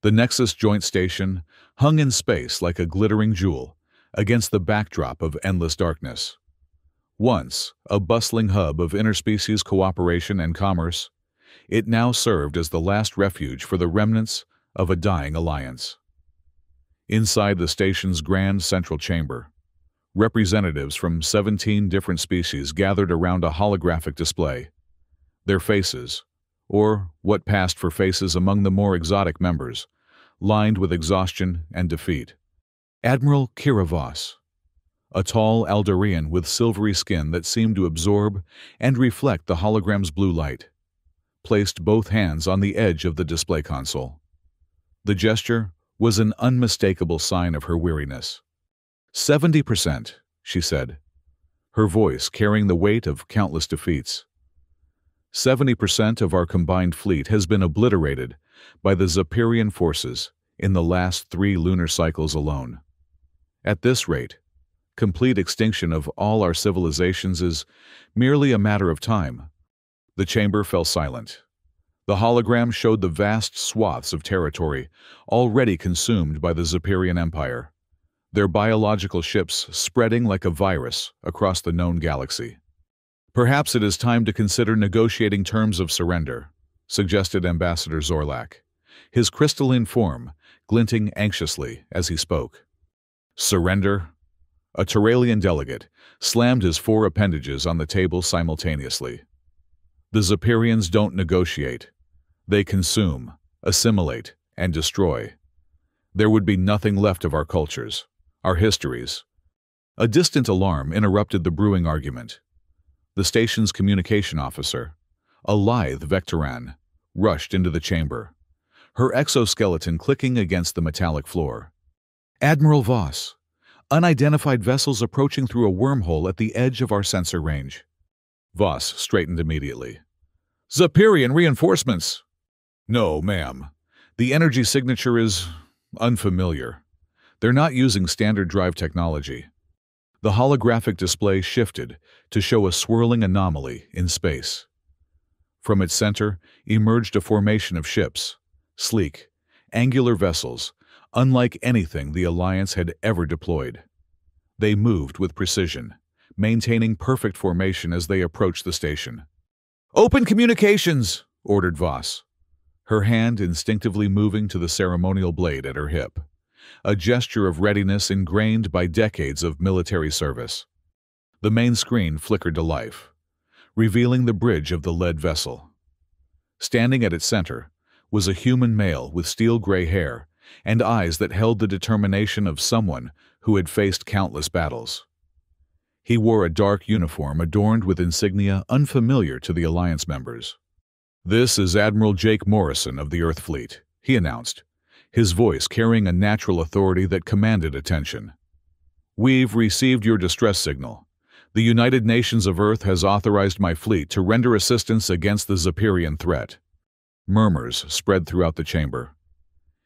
The Nexus Joint Station hung in space like a glittering jewel against the backdrop of endless darkness. Once a bustling hub of interspecies cooperation and commerce, it now served as the last refuge for the remnants of a dying alliance. Inside the station's grand central chamber, representatives from 17 different species gathered around a holographic display. Their faces, or what passed for faces among the more exotic members, lined with exhaustion and defeat. Admiral Kira Voss, a tall Eldarian with silvery skin that seemed to absorb and reflect the hologram's blue light, placed both hands on the edge of the display console. The gesture was an unmistakable sign of her weariness. 70%, she said, her voice carrying the weight of countless defeats. 70% of our combined fleet has been obliterated by the Zepyrian forces in the last 3 lunar cycles alone. At this rate, complete extinction of all our civilizations is merely a matter of time. The chamber fell silent. The hologram showed the vast swaths of territory already consumed by the Zepyrian Empire, their biological ships spreading like a virus across the known galaxy. Perhaps it is time to consider negotiating terms of surrender, suggested Ambassador Zorlak, his crystalline form glinting anxiously as he spoke. Surrender? A Terralian delegate slammed his 4 appendages on the table simultaneously. The Zepyrians don't negotiate. They consume, assimilate, and destroy. There would be nothing left of our cultures, our histories. A distant alarm interrupted the brewing argument. The station's communication officer, a lithe Vectoran, rushed into the chamber, her exoskeleton clicking against the metallic floor. Admiral Voss, unidentified vessels approaching through a wormhole at the edge of our sensor range. Voss straightened immediately. Zepyrian reinforcements! No, ma'am. The energy signature is unfamiliar. They're not using standard drive technology. The holographic display shifted to show a swirling anomaly in space. From its center emerged a formation of ships, sleek, angular vessels, unlike anything the Alliance had ever deployed. They moved with precision, maintaining perfect formation as they approached the station. "Open communications!" ordered Voss, her hand instinctively moving to the ceremonial blade at her hip, a gesture of readiness ingrained by decades of military service. The main screen flickered to life, revealing the bridge of the lead vessel. Standing at its center was a human male with steel-gray hair and eyes that held the determination of someone who had faced countless battles. He wore a dark uniform adorned with insignia unfamiliar to the Alliance members. "This is Admiral Jake Morrison of the Earth Fleet," he announced, his voice carrying a natural authority that commanded attention. "We've received your distress signal. The United Nations of Earth has authorized my fleet to render assistance against the Zepyrian threat." Murmurs spread throughout the chamber.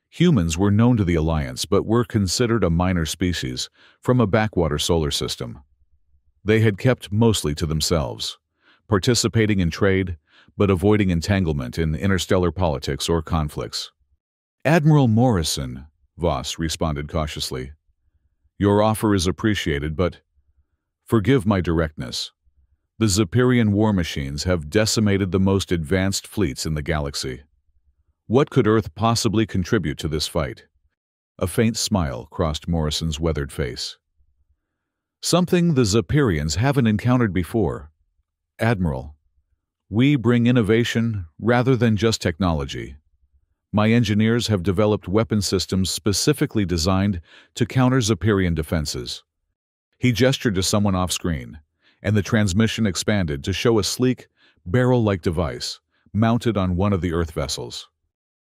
Humans were known to the Alliance but were considered a minor species from a backwater solar system. They had kept mostly to themselves, participating in trade but avoiding entanglement in interstellar politics or conflicts. "Admiral Morrison," Voss responded cautiously, "your offer is appreciated, but forgive my directness. The Zepyrian war machines have decimated the most advanced fleets in the galaxy. What could Earth possibly contribute to this fight?" A faint smile crossed Morrison's weathered face. "Something the Zepyrians haven't encountered before. Admiral, we bring innovation rather than just technology. My engineers have developed weapon systems specifically designed to counter Zepyrian defenses." He gestured to someone off-screen, and the transmission expanded to show a sleek, barrel-like device mounted on one of the Earth vessels.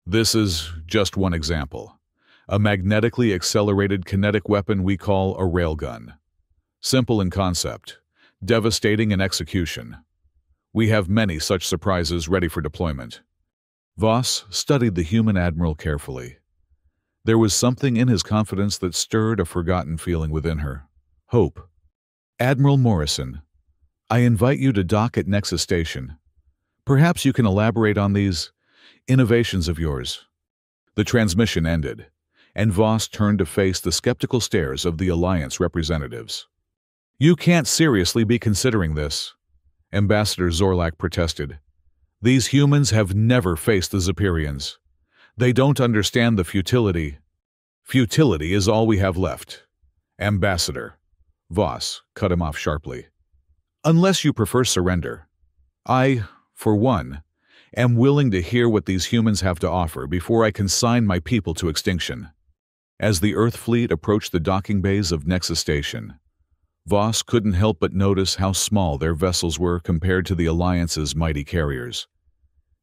"This is just one example. A magnetically accelerated kinetic weapon we call a railgun. Simple in concept, devastating in execution. We have many such surprises ready for deployment." Voss studied the human admiral carefully. There was something in his confidence that stirred a forgotten feeling within her. Hope. "Admiral Morrison, I invite you to dock at Nexus Station. Perhaps you can elaborate on these innovations of yours." The transmission ended, and Voss turned to face the skeptical stares of the Alliance representatives. "You can't seriously be considering this," Ambassador Zorlak protested. "These humans have never faced the Zepyrians. They don't understand the futility." "Futility is all we have left, Ambassador," Voss cut him off sharply. "Unless you prefer surrender. I, for one, am willing to hear what these humans have to offer before I consign my people to extinction." As the Earth fleet approached the docking bays of Nexus Station, Voss couldn't help but notice how small their vessels were compared to the Alliance's mighty carriers.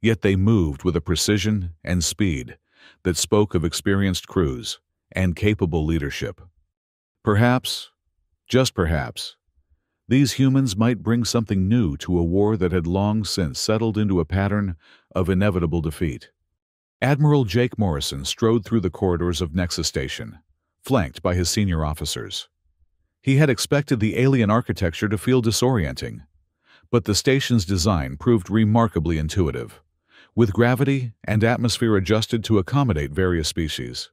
Yet they moved with a precision and speed that spoke of experienced crews and capable leadership. Perhaps, just perhaps, these humans might bring something new to a war that had long since settled into a pattern of inevitable defeat. Admiral Jake Morrison strode through the corridors of Nexus Station, flanked by his senior officers. He had expected the alien architecture to feel disorienting, but the station's design proved remarkably intuitive, with gravity and atmosphere adjusted to accommodate various species.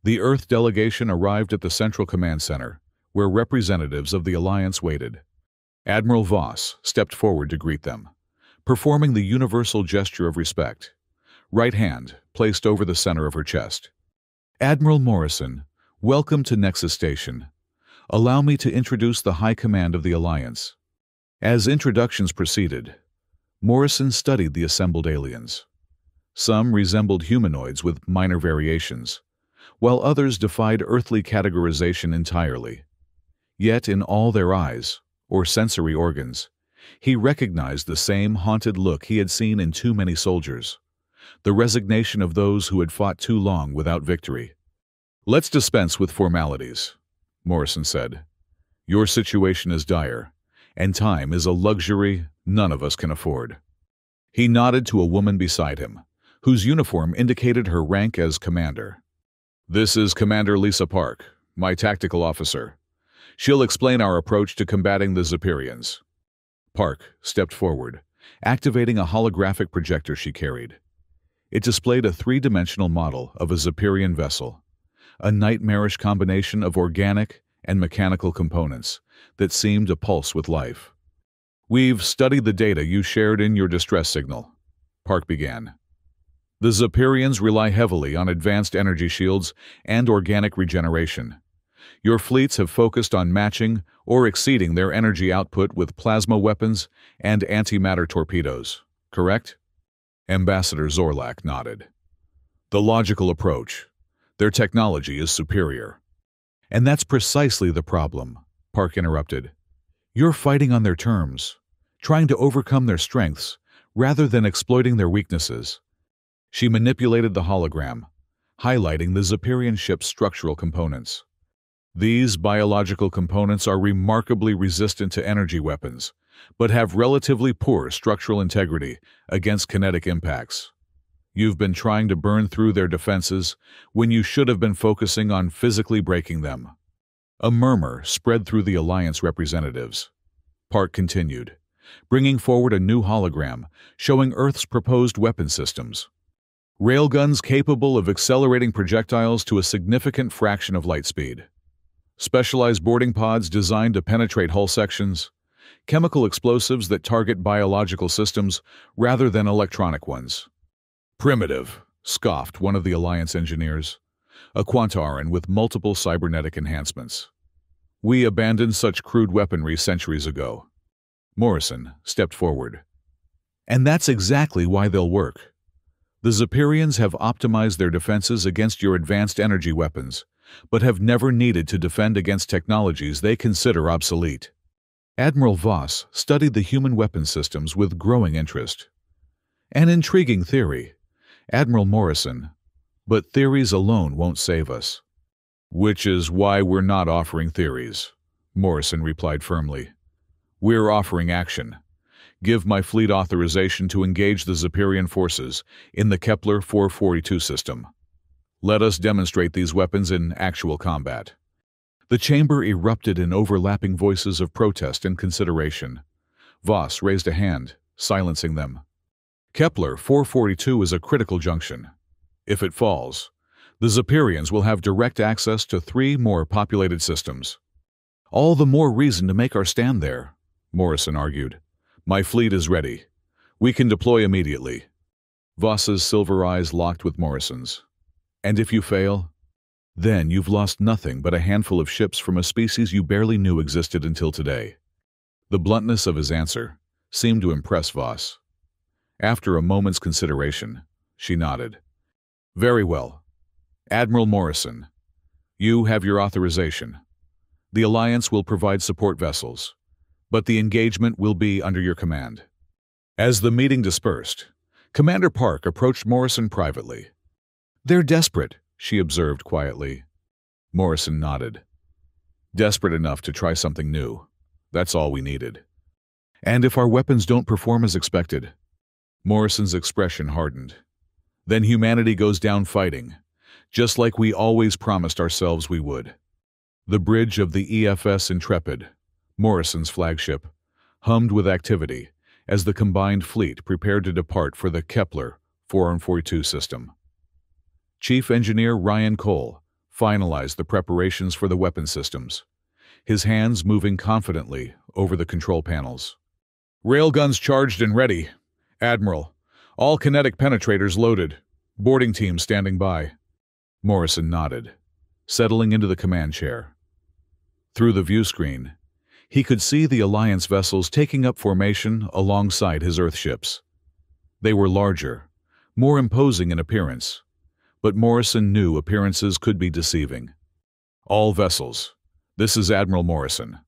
The Earth delegation arrived at the Central Command Center, where representatives of the Alliance waited. Admiral Voss stepped forward to greet them, performing the universal gesture of respect, right hand placed over the center of her chest. "Admiral Morrison, welcome to Nexus Station. Allow me to introduce the High Command of the Alliance." As introductions proceeded, Morrison studied the assembled aliens. Some resembled humanoids with minor variations, while others defied earthly categorization entirely. Yet in all their eyes, or sensory organs, he recognized the same haunted look he had seen in too many soldiers, the resignation of those who had fought too long without victory. "Let's dispense with formalities," Morrison said. "Your situation is dire, and time is a luxury none of us can afford." He nodded to a woman beside him, whose uniform indicated her rank as commander. "This is Commander Lisa Park, my tactical officer. She'll explain our approach to combating the Zepyrians." Park stepped forward, activating a holographic projector she carried. It displayed a three-dimensional model of a Zepyrian vessel, a nightmarish combination of organic and mechanical components that seemed to pulse with life. "We've studied the data you shared in your distress signal," Park began. "The Zepyrians rely heavily on advanced energy shields and organic regeneration. Your fleets have focused on matching or exceeding their energy output with plasma weapons and antimatter torpedoes, correct?" Ambassador Zorlak nodded. "The logical approach. Their technology is superior." "And that's precisely the problem," Park interrupted. "You're fighting on their terms, trying to overcome their strengths rather than exploiting their weaknesses." She manipulated the hologram, highlighting the Zepyrian ship's structural components. "These biological components are remarkably resistant to energy weapons, but have relatively poor structural integrity against kinetic impacts. You've been trying to burn through their defenses when you should have been focusing on physically breaking them." A murmur spread through the Alliance representatives. Park continued, bringing forward a new hologram showing Earth's proposed weapon systems. Railguns capable of accelerating projectiles to a significant fraction of light speed. Specialized boarding pods designed to penetrate hull sections. Chemical explosives that target biological systems rather than electronic ones. "Primitive," scoffed one of the Alliance engineers, a Quantaran with multiple cybernetic enhancements. "We abandoned such crude weaponry centuries ago." Morrison stepped forward. "And that's exactly why they'll work. The Zepyrians have optimized their defenses against your advanced energy weapons, but have never needed to defend against technologies they consider obsolete." Admiral Voss studied the human weapon systems with growing interest. "An intriguing theory, Admiral Morrison, but theories alone won't save us." "Which is why we're not offering theories," Morrison replied firmly. "We're offering action. Give my fleet authorization to engage the Zepyrian forces in the Kepler 442 system. Let us demonstrate these weapons in actual combat." The chamber erupted in overlapping voices of protest and consideration. Voss raised a hand, silencing them. "Kepler 442 is a critical junction. If it falls, the Zephyrians will have direct access to 3 more populated systems. All the more reason to make our stand there, Morrison argued. My fleet is ready. We can deploy immediately. Voss's silver eyes locked with Morrison's. And if you fail? Then you've lost nothing but a handful of ships from a species you barely knew existed until today. The bluntness of his answer seemed to impress Voss. After a moment's consideration, she nodded. Very well. Admiral Morrison, you have your authorization. The Alliance will provide support vessels, but the engagement will be under your command. As the meeting dispersed, Commander Park approached Morrison privately. They're desperate, she observed quietly. Morrison nodded. Desperate enough to try something new. That's all we needed. And if our weapons don't perform as expected? Morrison's expression hardened. Then humanity goes down fighting, just like we always promised ourselves we would. The bridge of the EFS Intrepid, Morrison's flagship, hummed with activity as the combined fleet prepared to depart for the Kepler 442 system. Chief Engineer Ryan Cole finalized the preparations for the weapon systems, his hands moving confidently over the control panels. Railguns charged and ready. Admiral, all kinetic penetrators loaded. Boarding team standing by. Morrison nodded, settling into the command chair. Through the view screen, he could see the Alliance vessels taking up formation alongside his Earth ships. They were larger, more imposing in appearance, but Morrison knew appearances could be deceiving. All vessels, this is Admiral Morrison.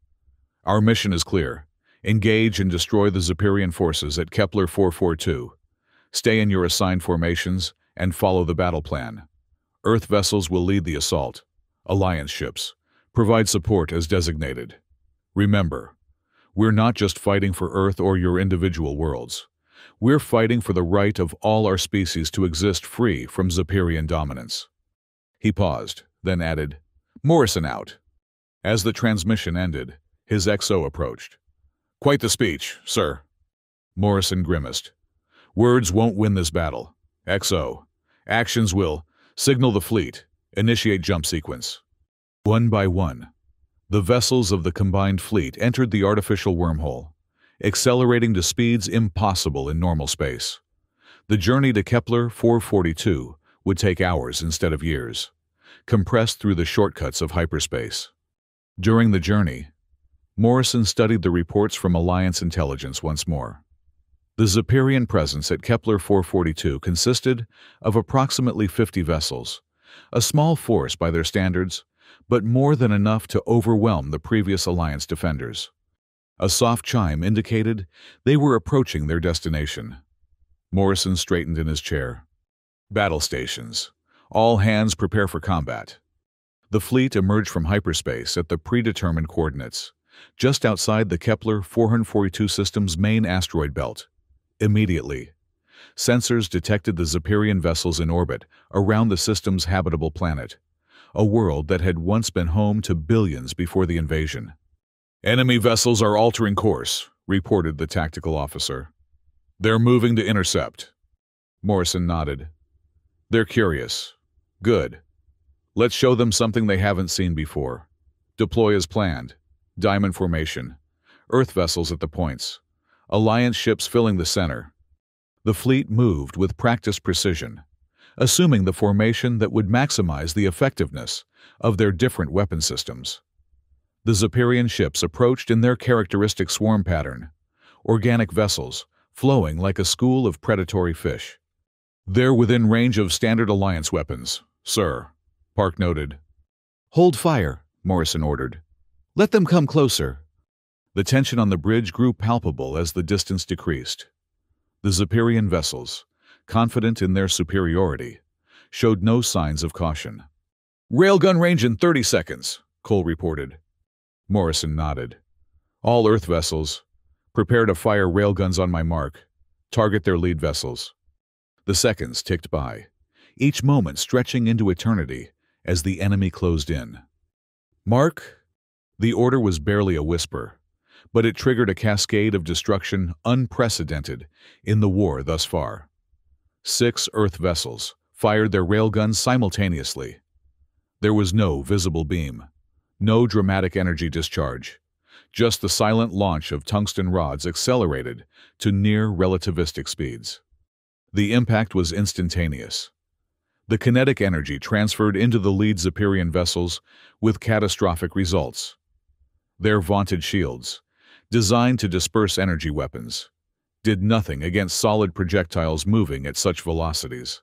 Our mission is clear. Engage and destroy the Zephyrian forces at Kepler 442. Stay in your assigned formations and follow the battle plan. Earth vessels will lead the assault. Alliance ships provide support as designated. Remember, we're not just fighting for Earth or your individual worlds. We're fighting for the right of all our species to exist free from Zephyrian dominance. He paused, then added, Morrison out. As the transmission ended, his XO approached. Quite the speech, sir. Morrison grimaced. Words won't win this battle. XO. Actions will. Signal the fleet. Initiate jump sequence. One by one, the vessels of the combined fleet entered the artificial wormhole, accelerating to speeds impossible in normal space. The journey to Kepler 442 would take hours instead of years, compressed through the shortcuts of hyperspace. During the journey, Morrison studied the reports from Alliance intelligence once more. The Zephyrian presence at Kepler 442 consisted of approximately 50 vessels, a small force by their standards, but more than enough to overwhelm the previous Alliance defenders. A soft chime indicated they were approaching their destination. Morrison straightened in his chair. Battle stations. All hands prepare for combat. The fleet emerged from hyperspace at the predetermined coordinates, just outside the Kepler 442 system's main asteroid belt. Immediately, sensors detected the Zephyrian vessels in orbit around the system's habitable planet, a world that had once been home to billions before the invasion. Enemy vessels are altering course, reported the tactical officer. They're moving to intercept. Morrison nodded. They're curious. Good. Let's show them something they haven't seen before. Deploy as planned. Diamond formation. Earth vessels at the points. Alliance ships filling the center. The fleet moved with practiced precision, assuming the formation that would maximize the effectiveness of their different weapon systems. The Zephyrian ships approached in their characteristic swarm pattern, organic vessels flowing like a school of predatory fish. They're within range of standard Alliance weapons, sir, Park noted. Hold fire, Morrison ordered. Let them come closer. The tension on the bridge grew palpable as the distance decreased. The Zephyrian vessels, confident in their superiority, showed no signs of caution. Railgun range in 30 seconds, Cole reported. Morrison nodded. All Earth vessels, prepare to fire railguns on my mark. Target their lead vessels. The seconds ticked by, each moment stretching into eternity as the enemy closed in. Mark? The order was barely a whisper, but it triggered a cascade of destruction unprecedented in the war thus far. 6 Earth vessels fired their railguns simultaneously. There was no visible beam, no dramatic energy discharge, just the silent launch of tungsten rods accelerated to near relativistic speeds. The impact was instantaneous. The kinetic energy transferred into the lead Zephyrian vessels with catastrophic results. Their vaunted shields, designed to disperse energy weapons, did nothing against solid projectiles moving at such velocities.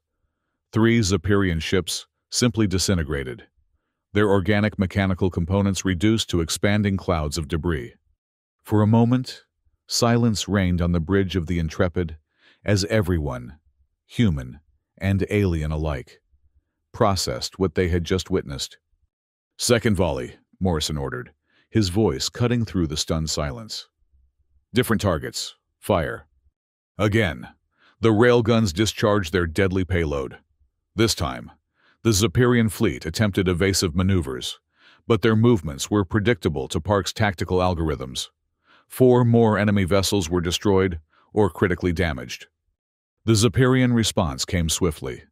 3 Zephyrian ships simply disintegrated, their organic mechanical components reduced to expanding clouds of debris. For a moment, silence reigned on the bridge of the Intrepid as everyone, human and alien alike, processed what they had just witnessed. "Second volley," Morrison ordered, his voice cutting through the stunned silence. "Different targets. Fire." Again, the railguns discharged their deadly payload. This time, the Zephyrian fleet attempted evasive maneuvers, but their movements were predictable to Park's tactical algorithms. 4 more enemy vessels were destroyed or critically damaged. The Zephyrian response came swiftly.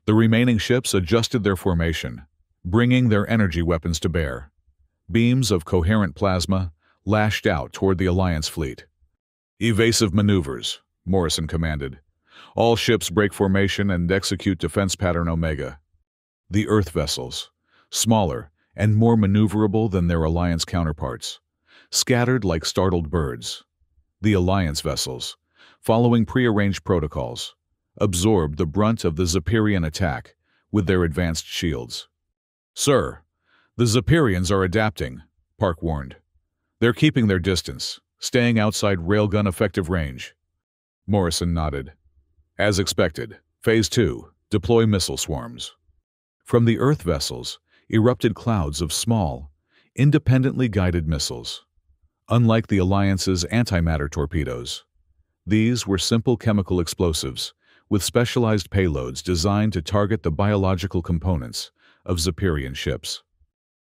The remaining ships adjusted their formation, bringing their energy weapons to bear. Beams of coherent plasma lashed out toward the Alliance fleet. "Evasive maneuvers," Morrison commanded. "All ships break formation and execute defense pattern Omega." The Earth vessels, smaller and more maneuverable than their Alliance counterparts, scattered like startled birds. The Alliance vessels, following prearranged protocols, absorbed the brunt of the Zephyrian attack with their advanced shields. "Sir, the Zephyrians are adapting," Park warned. "They're keeping their distance, staying outside railgun effective range." Morrison nodded. "As expected, Phase 2, deploy missile swarms." From the Earth vessels erupted clouds of small, independently guided missiles. Unlike the Alliance's antimatter torpedoes, these were simple chemical explosives with specialized payloads designed to target the biological components of Zephyrian ships.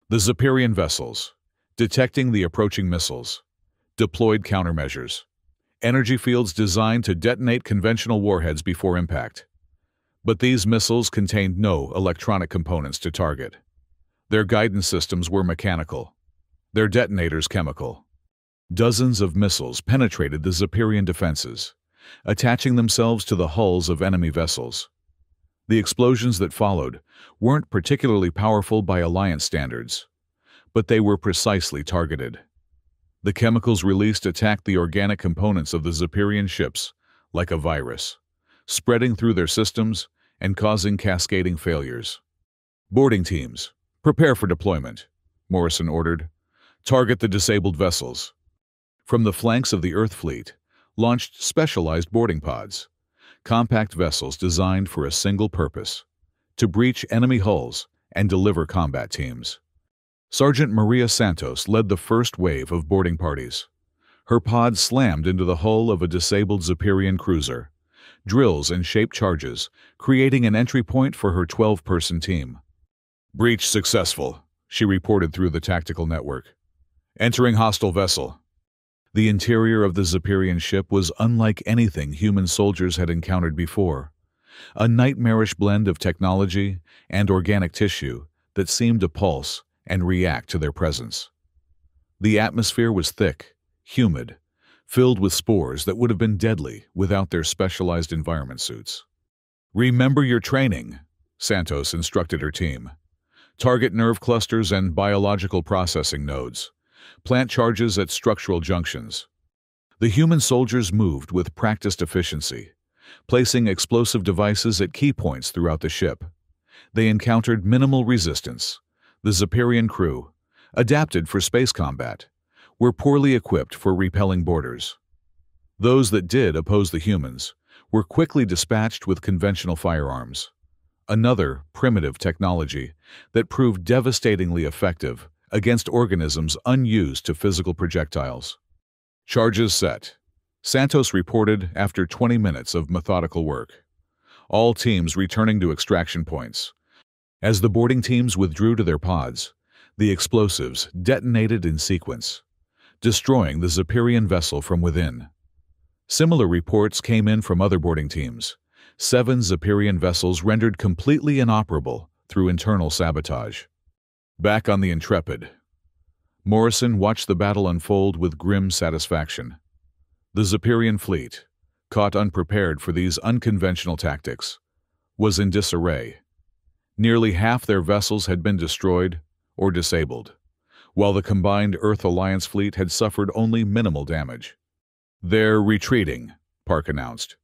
The Zephyrian vessels, detecting the approaching missiles, deployed countermeasures, energy fields designed to detonate conventional warheads before impact. But these missiles contained no electronic components to target. Their guidance systems were mechanical, their detonators chemical. Dozens of missiles penetrated the Zephyrian defenses, attaching themselves to the hulls of enemy vessels. The explosions that followed weren't particularly powerful by Alliance standards, but they were precisely targeted. The chemicals released attacked the organic components of the Zephyrian ships like a virus, spreading through their systems and causing cascading failures. "Boarding teams, prepare for deployment," Morrison ordered. "Target the disabled vessels." From the flanks of the Earth fleet, launched specialized boarding pods, compact vessels designed for a single purpose: to breach enemy hulls and deliver combat teams. Sergeant Maria Santos led the first wave of boarding parties. Her pod slammed into the hull of a disabled Zephyrian cruiser, drills and shaped charges, creating an entry point for her 12-person team. "Breach successful," she reported through the tactical network. "Entering hostile vessel." The interior of the Zephyrian ship was unlike anything human soldiers had encountered before, a nightmarish blend of technology and organic tissue that seemed to pulse and react to their presence. The atmosphere was thick, humid, filled with spores that would have been deadly without their specialized environment suits. "Remember your training," Santos instructed her team. "Target nerve clusters and biological processing nodes. Plant charges at structural junctions." The human soldiers moved with practiced efficiency, placing explosive devices at key points throughout the ship. They encountered minimal resistance. The Zephyrian crew, adapted for space combat, were poorly equipped for repelling boarders. Those that did oppose the humans were quickly dispatched with conventional firearms, another primitive technology that proved devastatingly effective against organisms unused to physical projectiles. "Charges set," Santos reported after 20 minutes of methodical work. All teams returning to extraction points. As the boarding teams withdrew to their pods, the explosives detonated in sequence, destroying the Zephyrian vessel from within. Similar reports came in from other boarding teams, 7 Zephyrian vessels rendered completely inoperable through internal sabotage. Back on the Intrepid, Morrison watched the battle unfold with grim satisfaction. The Zephyrian fleet, caught unprepared for these unconventional tactics, was in disarray. Nearly half their vessels had been destroyed or disabled, while the combined Earth Alliance fleet had suffered only minimal damage. "They're retreating," Park announced,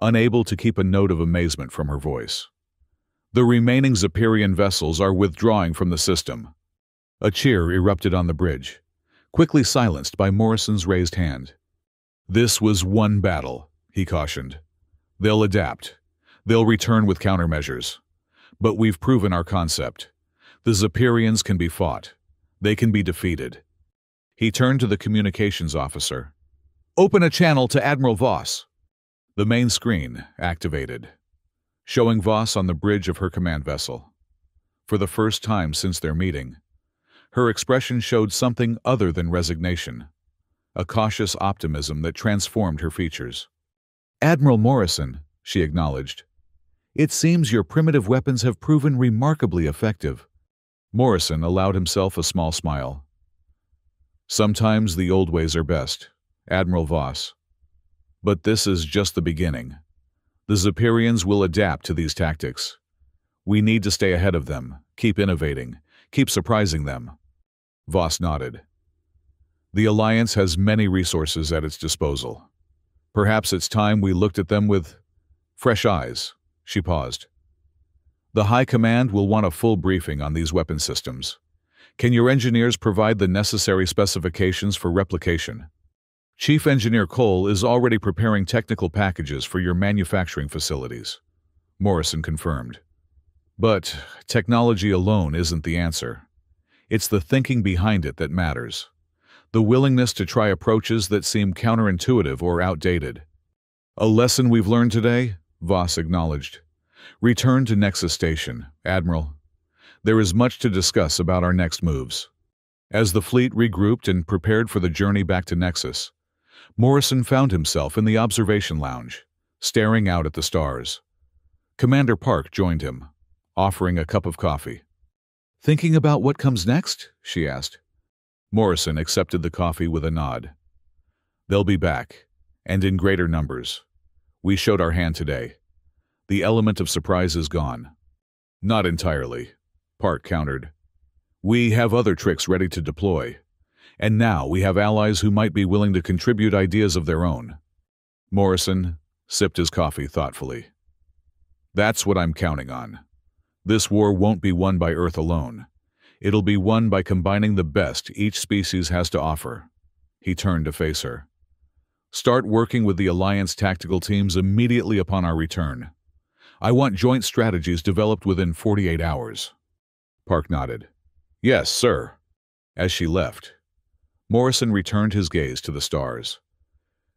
unable to keep a note of amazement from her voice. "The remaining Zephyrian vessels are withdrawing from the system." A cheer erupted on the bridge, quickly silenced by Morrison's raised hand. "This was one battle," he cautioned. "They'll adapt. They'll return with countermeasures. But we've proven our concept. The Zephyrians can be fought. They can be defeated." He turned to the communications officer. "Open a channel to Admiral Voss." The main screen activated, showing Voss on the bridge of her command vessel. For the first time since their meeting, her expression showed something other than resignation, a cautious optimism that transformed her features. "Admiral Morrison," she acknowledged, "it seems your primitive weapons have proven remarkably effective." Morrison allowed himself a small smile. "Sometimes the old ways are best, Admiral Voss. But this is just the beginning. The Zephyrians will adapt to these tactics. We need to stay ahead of them, keep innovating, keep surprising them." Voss nodded. "The Alliance has many resources at its disposal. Perhaps it's time we looked at them with fresh eyes." She paused. "The High Command will want a full briefing on these weapon systems. Can your engineers provide the necessary specifications for replication? Chief Engineer Cole is already preparing technical packages for your manufacturing facilities," Morrison confirmed. "But technology alone isn't the answer. It's the thinking behind it that matters. The willingness to try approaches that seem counterintuitive or outdated." "A lesson we've learned today," Voss acknowledged. "Return to Nexus Station, Admiral. There is much to discuss about our next moves." As the fleet regrouped and prepared for the journey back to Nexus, Morrison found himself in the observation lounge, staring out at the stars. Commander Park joined him, offering a cup of coffee. "Thinking about what comes next?" she asked. Morrison accepted the coffee with a nod. "They'll be back, and in greater numbers. We showed our hand today. The element of surprise is gone." "Not entirely," Park countered. "We have other tricks ready to deploy. And now we have allies who might be willing to contribute ideas of their own." Morrison sipped his coffee thoughtfully. "That's what I'm counting on. This war won't be won by Earth alone. It'll be won by combining the best each species has to offer." He turned to face her. "Start working with the Alliance tactical teams immediately upon our return. I want joint strategies developed within 48 hours. Park nodded. "Yes, sir." As she left, Morrison returned his gaze to the stars.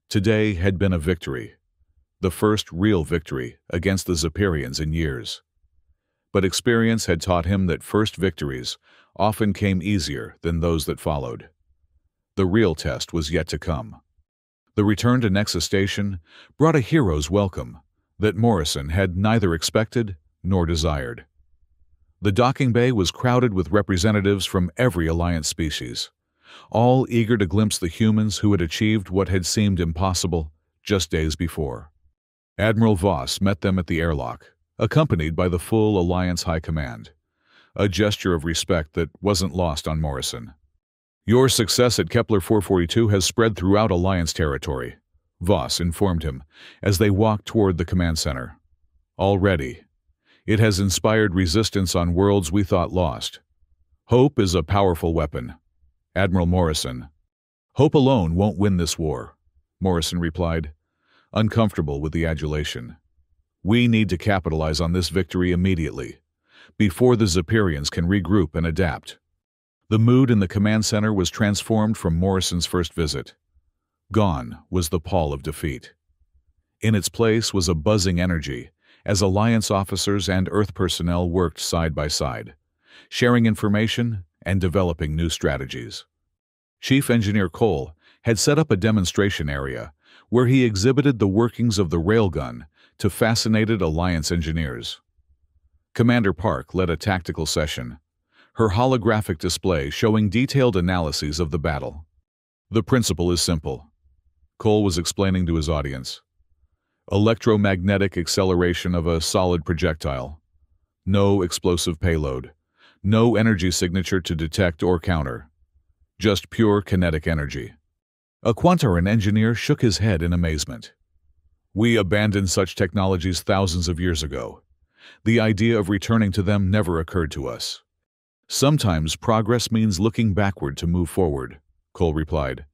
Today had been a victory, the first real victory against the Zephyrians in years. But experience had taught him that first victories often came easier than those that followed. The real test was yet to come. The return to Nexus Station brought a hero's welcome that Morrison had neither expected nor desired. The docking bay was crowded with representatives from every Alliance species, all eager to glimpse the humans who had achieved what had seemed impossible just days before. Admiral Voss met them at the airlock, accompanied by the full Alliance High Command, a gesture of respect that wasn't lost on Morrison. "Your success at Kepler 442 has spread throughout Alliance territory," Voss informed him as they walked toward the command center. "Already, it has inspired resistance on worlds we thought lost. Hope is a powerful weapon. Admiral Morrison." "Hope alone won't win this war," Morrison replied, uncomfortable with the adulation. "We need to capitalize on this victory immediately, before the Zephyrians can regroup and adapt." The mood in the command center was transformed from Morrison's first visit. Gone was the pall of defeat. In its place was a buzzing energy as Alliance officers and Earth personnel worked side by side, sharing information and developing new strategies. Chief Engineer Cole had set up a demonstration area where he exhibited the workings of the railgun to fascinated Alliance engineers. Commander Park led a tactical session, her holographic display showing detailed analyses of the battle. The principle is simple, Cole was explaining to his audience. Electromagnetic acceleration of a solid projectile. No explosive payload. No energy signature to detect or counter. Just pure kinetic energy. A Quantaran engineer shook his head in amazement. We abandoned such technologies thousands of years ago. The idea of returning to them never occurred to us. Sometimes progress means looking backward to move forward, Cole replied.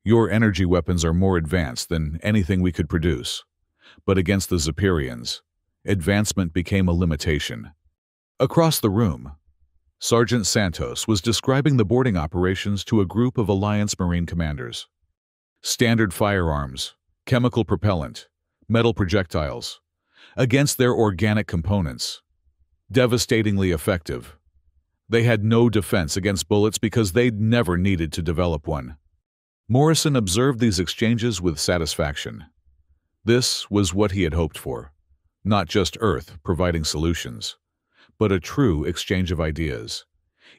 Your energy weapons are more advanced than anything we could produce. But against the Zepyrians, advancement became a limitation. Across the room, Sergeant Santos was describing the boarding operations to a group of Alliance Marine commanders. Standard firearms, chemical propellant, metal projectiles, against their organic components. Devastatingly effective. They had no defense against bullets because they'd never needed to develop one. Morrison observed these exchanges with satisfaction. This was what he had hoped for. Not just Earth providing solutions, but a true exchange of ideas,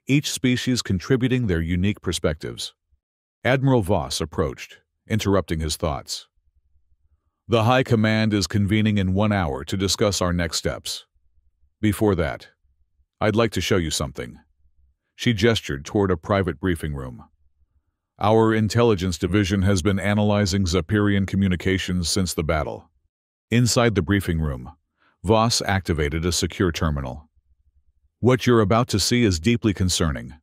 each species contributing their unique perspectives. Admiral Voss approached, interrupting his thoughts. The High Command is convening in 1 hour to discuss our next steps. Before that, I'd like to show you something. She gestured toward a private briefing room. Our intelligence division has been analyzing Zepyrian communications since the battle. Inside the briefing room, Voss activated a secure terminal. What you're about to see is deeply concerning.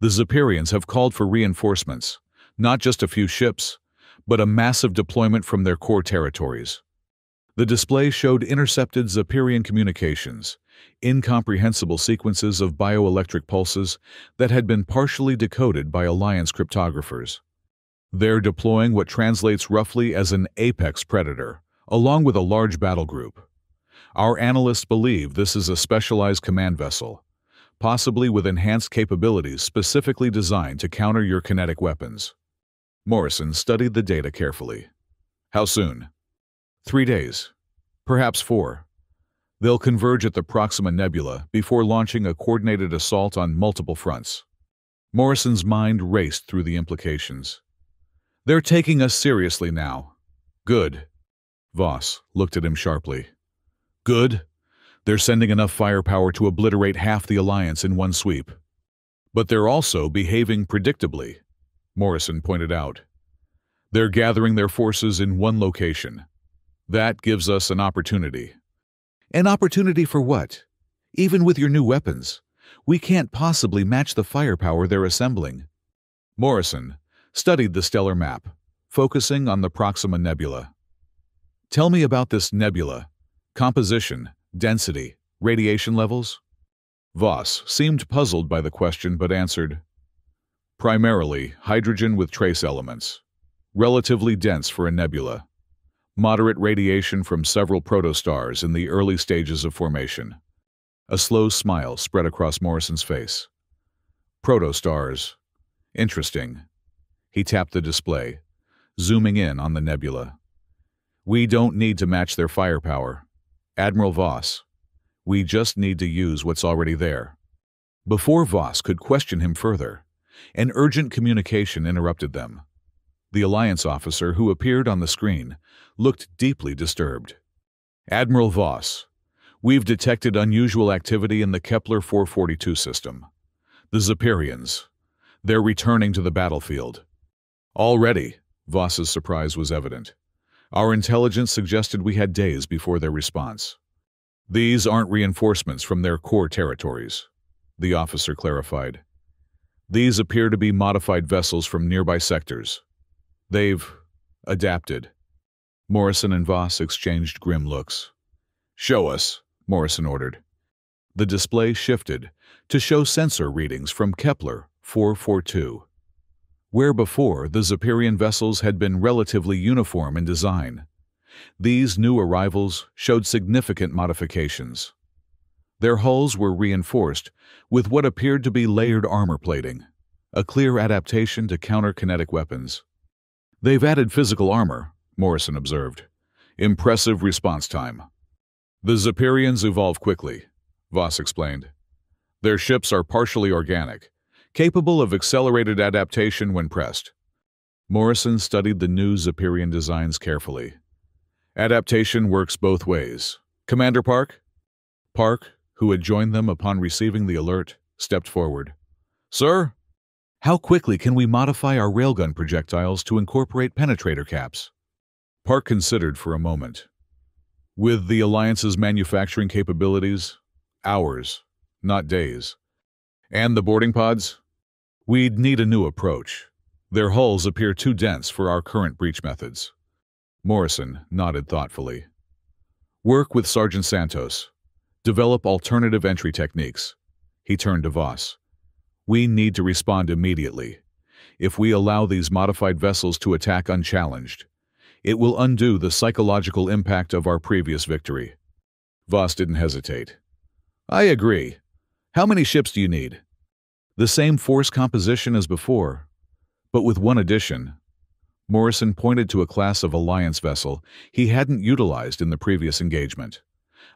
The Zepyrians have called for reinforcements, not just a few ships, but a massive deployment from their core territories. The display showed intercepted Zepyrian communications, incomprehensible sequences of bioelectric pulses that had been partially decoded by Alliance cryptographers. They're deploying what translates roughly as an apex predator, along with a large battle group. Our analysts believe this is a specialized command vessel, possibly with enhanced capabilities specifically designed to counter your kinetic weapons. Morrison studied the data carefully. How soon? 3 days. Perhaps 4. They'll converge at the Proxima Nebula before launching a coordinated assault on multiple fronts. Morrison's mind raced through the implications. They're taking us seriously now. Good. Voss looked at him sharply. Good? They're sending enough firepower to obliterate half the Alliance in one sweep. But they're also behaving predictably, Morrison pointed out. They're gathering their forces in one location. That gives us an opportunity. An opportunity for what? Even with your new weapons, we can't possibly match the firepower they're assembling. Morrison studied the stellar map, focusing on the Proxima Nebula. Tell me about this nebula. Composition, density, radiation levels? Voss seemed puzzled by the question but answered. Primarily hydrogen with trace elements. Relatively dense for a nebula. Moderate radiation from several protostars in the early stages of formation. A slow smile spread across Morrison's face. Protostars. Interesting. He tapped the display, zooming in on the nebula. We don't need to match their firepower. Admiral Voss, we just need to use what's already there. Before Voss could question him further, an urgent communication interrupted them. The Alliance officer who appeared on the screen looked deeply disturbed. Admiral Voss, we've detected unusual activity in the Kepler 442 system. The Zepyrians. They're returning to the battlefield. Already, Voss's surprise was evident. Our intelligence suggested we had days before their response. These aren't reinforcements from their core territories, the officer clarified. These appear to be modified vessels from nearby sectors. They've adapted. Morrison and Voss exchanged grim looks. Show us, Morrison ordered. The display shifted to show sensor readings from Kepler 442. Where before the Zepyrian vessels had been relatively uniform in design, these new arrivals showed significant modifications. Their hulls were reinforced with what appeared to be layered armor plating, a clear adaptation to counter kinetic weapons. They've added physical armor, Morrison observed, Impressive response time. The Zephyrians evolve quickly, Voss explained. Their ships are partially organic, capable of accelerated adaptation when pressed. Morrison studied the new Zephyrian designs carefully. Adaptation works both ways. Commander Park? Park, who had joined them upon receiving the alert, stepped forward. Sir? How quickly can we modify our railgun projectiles to incorporate penetrator caps? Park considered for a moment. With the Alliance's manufacturing capabilities, hours, not days. And the boarding pods? We'd need a new approach. Their hulls appear too dense for our current breach methods. Morrison nodded thoughtfully. Work with Sergeant Santos. Develop alternative entry techniques. He turned to Voss. We need to respond immediately. If we allow these modified vessels to attack unchallenged, it will undo the psychological impact of our previous victory. Voss didn't hesitate. I agree. How many ships do you need? The same force composition as before, but with one addition. Morrison pointed to a class of Alliance vessel he hadn't utilized in the previous engagement.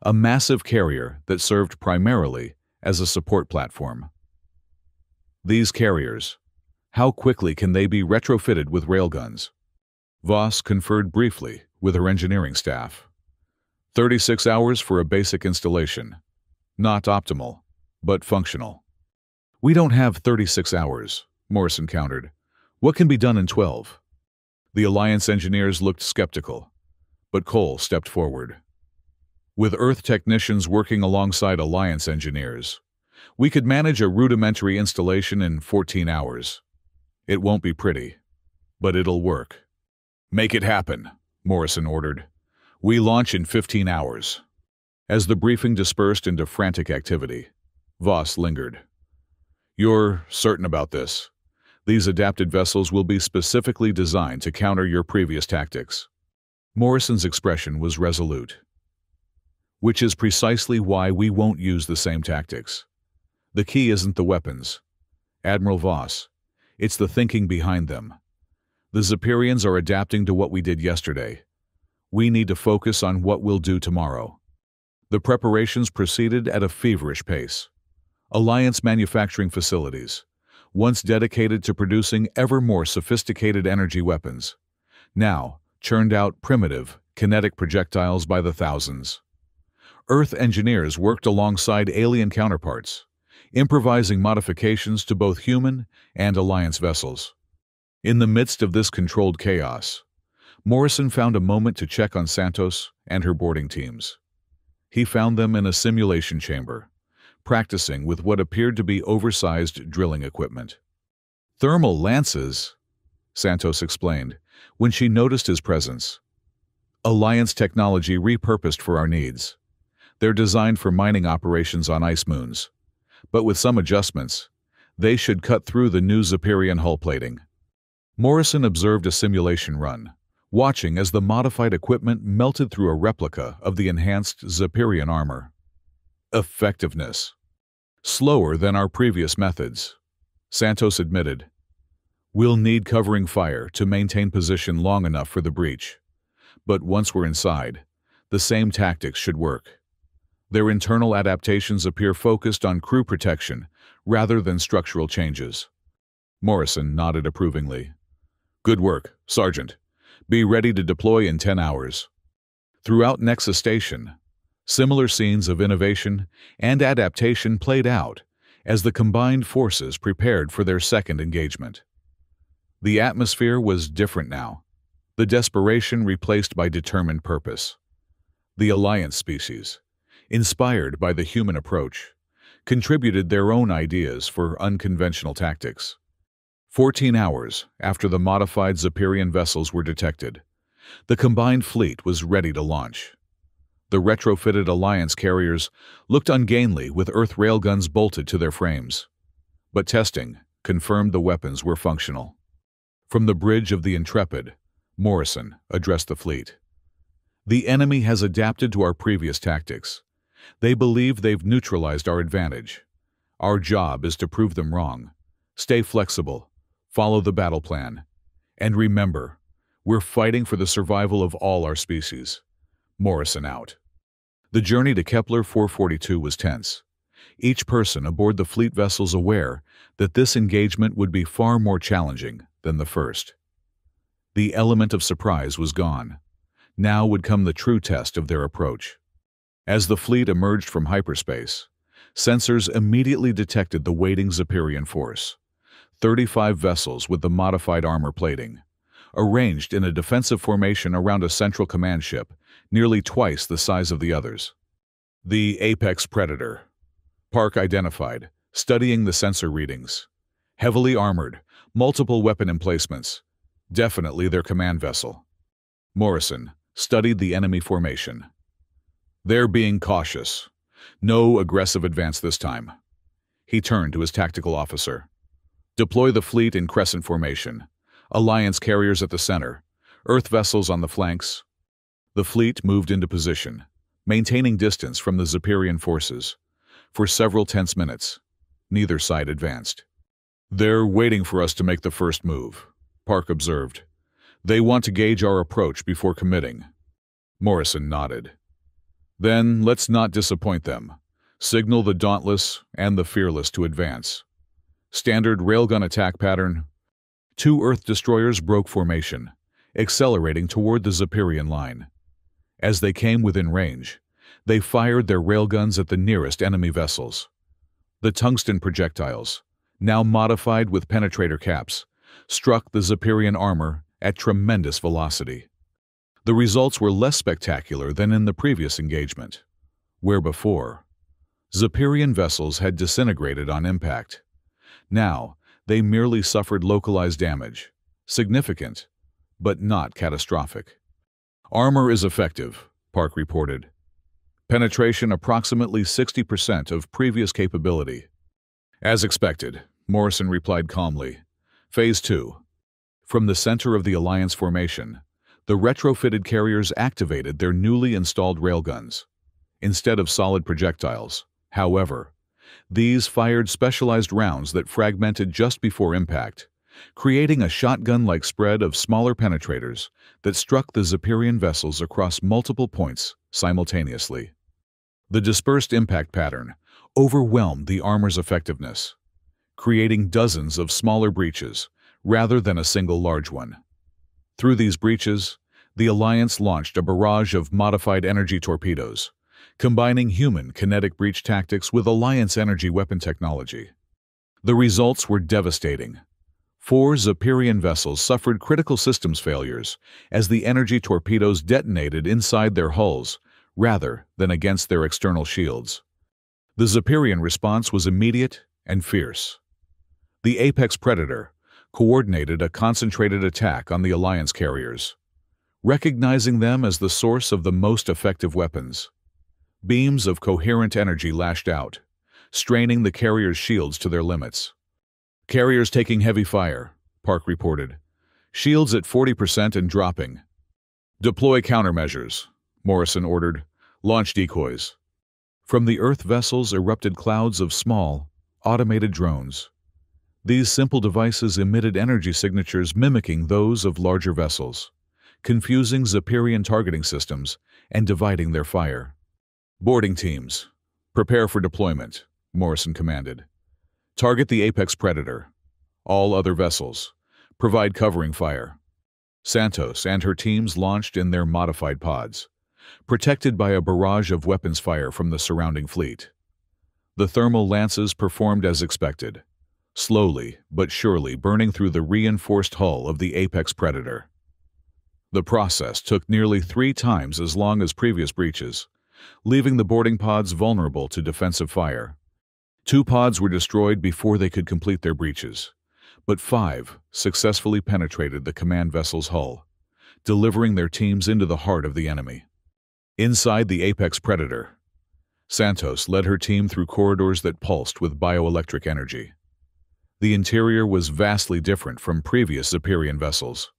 A massive carrier that served primarily as a support platform. These carriers, how quickly can they be retrofitted with railguns? Voss conferred briefly with her engineering staff. 36 hours for a basic installation. Not optimal, but functional. We don't have 36 hours, Morrison countered. What can be done in 12? The Alliance engineers looked skeptical, but Cole stepped forward. With Earth technicians working alongside Alliance engineers, we could manage a rudimentary installation in 14 hours. It won't be pretty, but it'll work. Make it happen, Morrison ordered. We launch in 15 hours. As the briefing dispersed into frantic activity, Voss lingered. You're certain about this? These adapted vessels will be specifically designed to counter your previous tactics. Morrison's expression was resolute. Which is precisely why we won't use the same tactics. The key isn't the weapons, Admiral Voss. It's the thinking behind them. The Zephyrians are adapting to what we did yesterday. We need to focus on what we'll do tomorrow. The preparations proceeded at a feverish pace. Alliance manufacturing facilities, once dedicated to producing ever more sophisticated energy weapons, now churned out primitive, kinetic projectiles by the thousands. Earth engineers worked alongside alien counterparts, improvising modifications to both human and Alliance vessels. In the midst of this controlled chaos, Morrison found a moment to check on Santos and her boarding teams. He found them in a simulation chamber, practicing with what appeared to be oversized drilling equipment. Thermal lances, Santos explained, when she noticed his presence. Alliance technology repurposed for our needs. They're designed for mining operations on ice moons, but with some adjustments, they should cut through the new Zephyrian hull plating. Morrison observed a simulation run, watching as the modified equipment melted through a replica of the enhanced Zephyrian armor. Effectiveness. Slower than our previous methods, Santos admitted. We'll need covering fire to maintain position long enough for the breach. But once we're inside, the same tactics should work. Their internal adaptations appear focused on crew protection rather than structural changes. Morrison nodded approvingly. Good work, Sergeant. Be ready to deploy in 10 hours. Throughout Nexus Station, similar scenes of innovation and adaptation played out as the combined forces prepared for their second engagement. The atmosphere was different now, the desperation replaced by determined purpose. The Alliance species, inspired by the human approach, contributed their own ideas for unconventional tactics. 14 hours after the modified Zephyrian vessels were detected, the combined fleet was ready to launch. The retrofitted Alliance carriers looked ungainly with Earth railguns bolted to their frames. But testing confirmed the weapons were functional. From the bridge of the Intrepid, Morrison addressed the fleet. The enemy has adapted to our previous tactics. They believe they've neutralized our advantage. Our job is to prove them wrong. Stay flexible, follow the battle plan, and remember, we're fighting for the survival of all our species. Morrison out. The journey to Kepler 442 was tense. Each person aboard the fleet vessels aware that this engagement would be far more challenging than the first. The element of surprise was gone. Now would come the true test of their approach. As the fleet emerged from hyperspace, sensors immediately detected the waiting Zephyrian force. 35 vessels with the modified armor plating, arranged in a defensive formation around a central command ship, nearly twice the size of the others. The Apex Predator. Park identified, studying the sensor readings. Heavily armored, multiple weapon emplacements. Definitely their command vessel. Morrison studied the enemy formation. They're being cautious. No aggressive advance this time. He turned to his tactical officer. Deploy the fleet in crescent formation. Alliance carriers at the center. Earth vessels on the flanks. The fleet moved into position, maintaining distance from the Zephyrian forces. For several tense minutes, neither side advanced. They're waiting for us to make the first move, Park observed. They want to gauge our approach before committing. Morrison nodded. Then let's not disappoint them. Signal the dauntless and the fearless to advance. Standard railgun attack pattern. 2 Earth destroyers broke formation, accelerating toward the Zephyrian line. As they came within range, they fired their railguns at the nearest enemy vessels. The tungsten projectiles, now modified with penetrator caps, struck the Zephyrian armor at tremendous velocity. The results were less spectacular than in the previous engagement, where before, Zephyrian vessels had disintegrated on impact. Now, they merely suffered localized damage, significant, but not catastrophic. Armor is effective, Park reported. Penetration approximately 60% of previous capability. As expected, Morrison replied calmly. Phase 2. From the center of the Alliance formation, the retrofitted carriers activated their newly installed railguns. Instead of solid projectiles, however, these fired specialized rounds that fragmented just before impact, creating a shotgun-like spread of smaller penetrators that struck the Zephyrian vessels across multiple points simultaneously. The dispersed impact pattern overwhelmed the armor's effectiveness, creating dozens of smaller breaches rather than a single large one. Through these breaches, the Alliance launched a barrage of modified energy torpedoes, combining human kinetic breach tactics with Alliance energy weapon technology. The results were devastating. 4 Zephyrian vessels suffered critical systems failures as the energy torpedoes detonated inside their hulls rather than against their external shields. The Zephyrian response was immediate and fierce. The Apex Predator coordinated a concentrated attack on the Alliance carriers, recognizing them as the source of the most effective weapons. Beams of coherent energy lashed out, straining the carriers' shields to their limits. Carriers taking heavy fire, Park reported. Shields at 40% and dropping. Deploy countermeasures, Morrison ordered. Launch decoys. From the Earth vessels erupted clouds of small, automated drones. These simple devices emitted energy signatures mimicking those of larger vessels, confusing Zephyrian targeting systems and dividing their fire. Boarding teams, prepare for deployment, Morrison commanded. Target the Apex Predator. All other vessels, provide covering fire. Santos and her teams launched in their modified pods, protected by a barrage of weapons fire from the surrounding fleet. The thermal lances performed as expected, slowly but surely burning through the reinforced hull of the Apex Predator. The process took nearly 3 times as long as previous breaches, leaving the boarding pods vulnerable to defensive fire. 2 pods were destroyed before they could complete their breaches, but 5 successfully penetrated the command vessel's hull, delivering their teams into the heart of the enemy. Inside the Apex Predator, Santos led her team through corridors that pulsed with bioelectric energy. The interior was vastly different from previous Zephyrian vessels,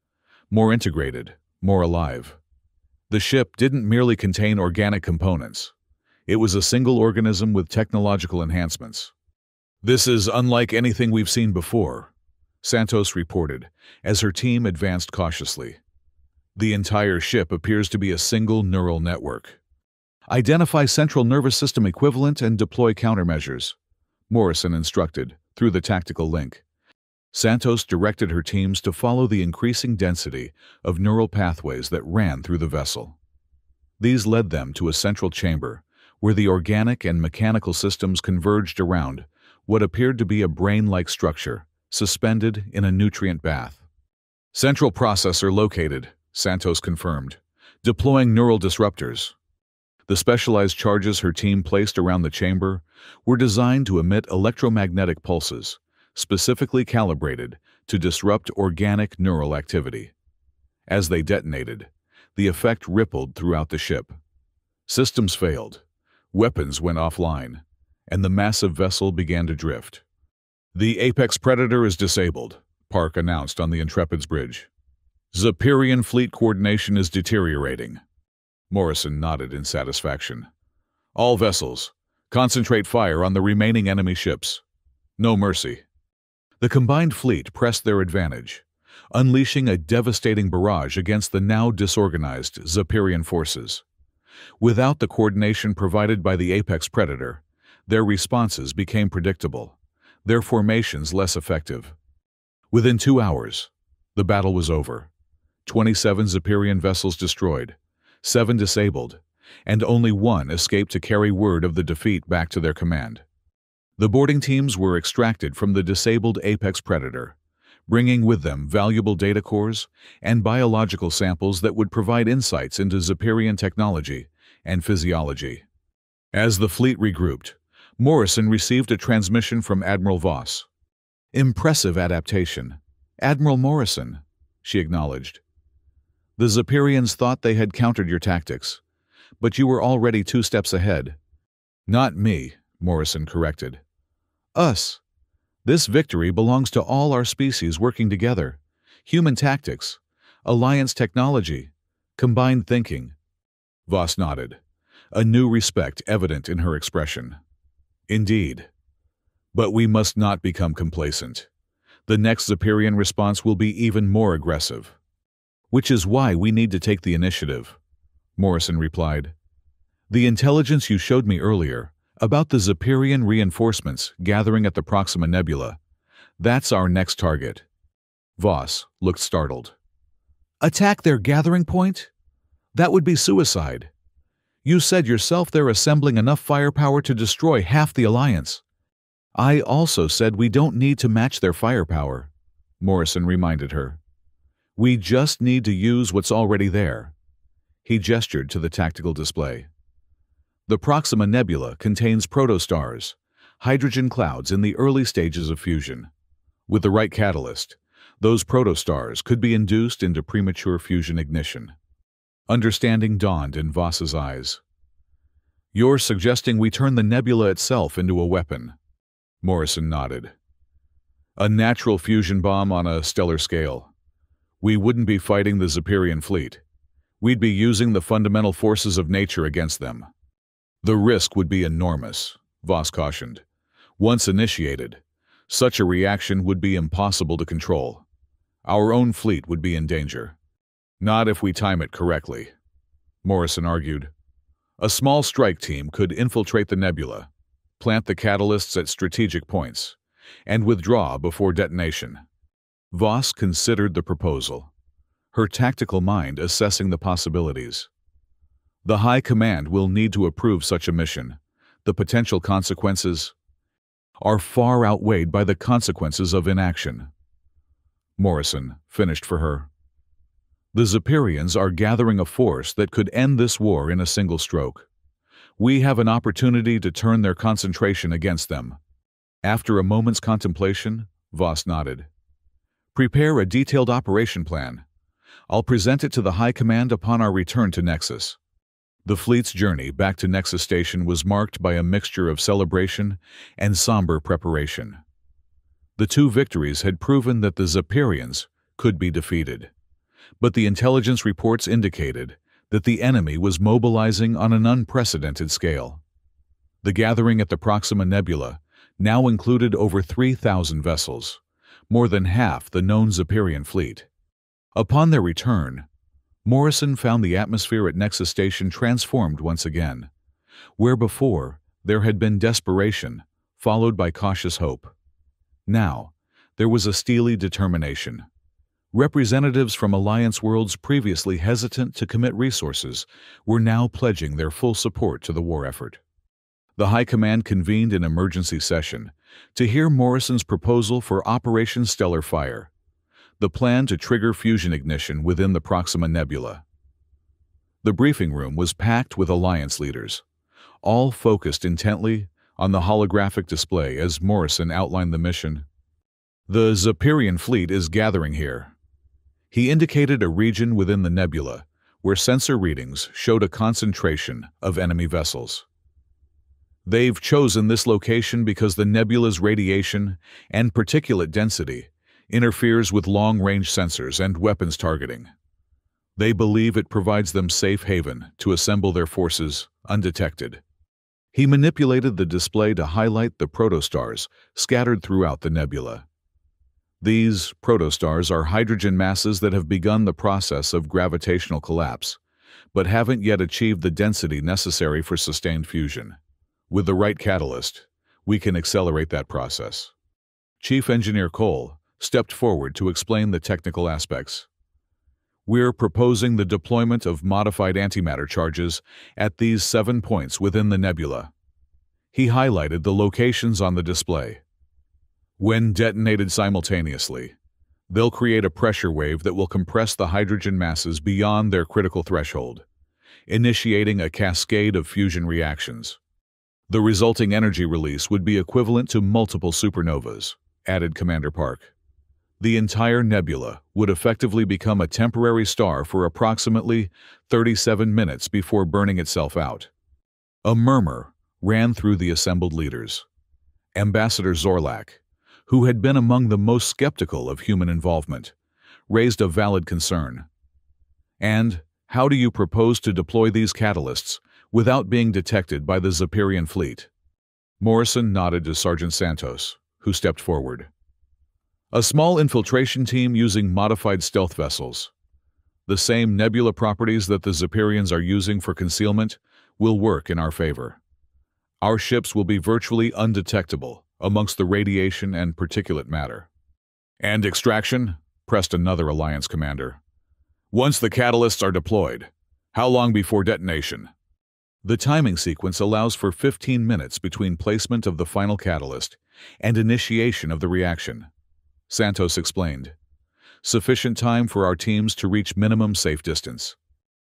more integrated, more alive. The ship didn't merely contain organic components. It was a single organism with technological enhancements. This is unlike anything we've seen before, Santos reported as her team advanced cautiously. The entire ship appears to be a single neural network. Identify central nervous system equivalent and deploy countermeasures, Morrison instructed through the tactical link. Santos directed her teams to follow the increasing density of neural pathways that ran through the vessel. These led them to a central chamber where the organic and mechanical systems converged around what appeared to be a brain-like structure suspended in a nutrient bath. Central processor located, Santos confirmed, deploying neural disruptors. The specialized charges her team placed around the chamber were designed to emit electromagnetic pulses, specifically calibrated to disrupt organic neural activity. As they detonated, the effect rippled throughout the ship. Systems failed, weapons went offline, and the massive vessel began to drift. "The Apex Predator is disabled," Park announced on the Intrepid's bridge. "Zephyrian fleet coordination is deteriorating." Morrison nodded in satisfaction. "All vessels, concentrate fire on the remaining enemy ships. No mercy." The combined fleet pressed their advantage, unleashing a devastating barrage against the now disorganized Zephyrian forces. Without the coordination provided by the Apex Predator, their responses became predictable, their formations less effective. Within 2 hours, the battle was over. 27 Zephyrian vessels destroyed, 7 disabled, and only 1 escaped to carry word of the defeat back to their command. The boarding teams were extracted from the disabled Apex Predator, bringing with them valuable data cores and biological samples that would provide insights into Zephyrian technology and physiology. As the fleet regrouped, Morrison received a transmission from Admiral Voss. "Impressive adaptation, Admiral Morrison," she acknowledged. "The Zephyrians thought they had countered your tactics, but you were already 2 steps ahead." "Not me," Morrison corrected. "Us. This victory belongs to all our species working together. Human tactics, alliance technology, combined thinking." Voss nodded, a new respect evident in her expression. "Indeed. But we must not become complacent. The next Zephyrian response will be even more aggressive. Which is why we need to take the initiative," Morrison replied. "The intelligence you showed me earlier about the Zephyrian reinforcements gathering at the Proxima Nebula, that's our next target." Voss looked startled. "Attack their gathering point? That would be suicide. You said yourself they're assembling enough firepower to destroy half the Alliance." "I also said we don't need to match their firepower," Morrison reminded her. "We just need to use what's already there." He gestured to the tactical display. The Proxima Nebula contains protostars, hydrogen clouds in the early stages of fusion. With the right catalyst, those protostars could be induced into premature fusion ignition. Understanding dawned in Voss's eyes. "You're suggesting we turn the nebula itself into a weapon?" Morrison nodded. "A natural fusion bomb on a stellar scale. We wouldn't be fighting the Zephyrian fleet. We'd be using the fundamental forces of nature against them. The risk would be enormous," Voss cautioned. "Once initiated, such a reaction would be impossible to control. Our own fleet would be in danger." "Not if we time it correctly," Morrison argued. "A small strike team could infiltrate the nebula, plant the catalysts at strategic points, and withdraw before detonation." Voss considered the proposal, her tactical mind assessing the possibilities. "The High Command will need to approve such a mission. The potential consequences are far outweighed by the consequences of inaction." Morrison finished for her. "The Zephyrians are gathering a force that could end this war in a single stroke. We have an opportunity to turn their concentration against them." After a moment's contemplation, Voss nodded. "Prepare a detailed operation plan. I'll present it to the High Command upon our return to Nexus." The fleet's journey back to Nexus Station was marked by a mixture of celebration and somber preparation. The 2 victories had proven that the Zephyrians could be defeated, but the intelligence reports indicated that the enemy was mobilizing on an unprecedented scale. The gathering at the Proxima Nebula now included over 3,000 vessels, more than half the known Zephyrian fleet. Upon their return, Morrison found the atmosphere at Nexus Station transformed once again. Where before, there had been desperation, followed by cautious hope. Now, there was a steely determination. Representatives from Alliance worlds previously hesitant to commit resources were now pledging their full support to the war effort. The High Command convened an emergency session to hear Morrison's proposal for Operation Stellar Fire, the plan to trigger fusion ignition within the Proxima Nebula. The briefing room was packed with Alliance leaders, all focused intently on the holographic display as Morrison outlined the mission. The Zephyrian fleet is gathering here. He indicated a region within the nebula where sensor readings showed a concentration of enemy vessels. They've chosen this location because the nebula's radiation and particulate density interferes with long-range sensors and weapons targeting. They believe it provides them safe haven to assemble their forces undetected. He manipulated the display to highlight the protostars scattered throughout the nebula. These protostars are hydrogen masses that have begun the process of gravitational collapse, but haven't yet achieved the density necessary for sustained fusion. With the right catalyst, we can accelerate that process. Chief Engineer Cole stepped forward to explain the technical aspects. We're proposing the deployment of modified antimatter charges at these 7 points within the nebula. He highlighted the locations on the display. When detonated simultaneously, they'll create a pressure wave that will compress the hydrogen masses beyond their critical threshold, initiating a cascade of fusion reactions. The resulting energy release would be equivalent to multiple supernovas, added Commander Park. The entire nebula would effectively become a temporary star for approximately 37 minutes before burning itself out. A murmur ran through the assembled leaders. Ambassador Zorlak, who had been among the most skeptical of human involvement, raised a valid concern. And how do you propose to deploy these catalysts without being detected by the Zephyrian fleet? Morrison nodded to Sergeant Santos, who stepped forward. A small infiltration team using modified stealth vessels, the same nebula properties that the Zephyrians are using for concealment, will work in our favor. Our ships will be virtually undetectable amongst the radiation and particulate matter. And extraction? Pressed another Alliance commander. Once the catalysts are deployed, how long before detonation? The timing sequence allows for 15 minutes between placement of the final catalyst and initiation of the reaction, Santos explained. Sufficient time for our teams to reach minimum safe distance.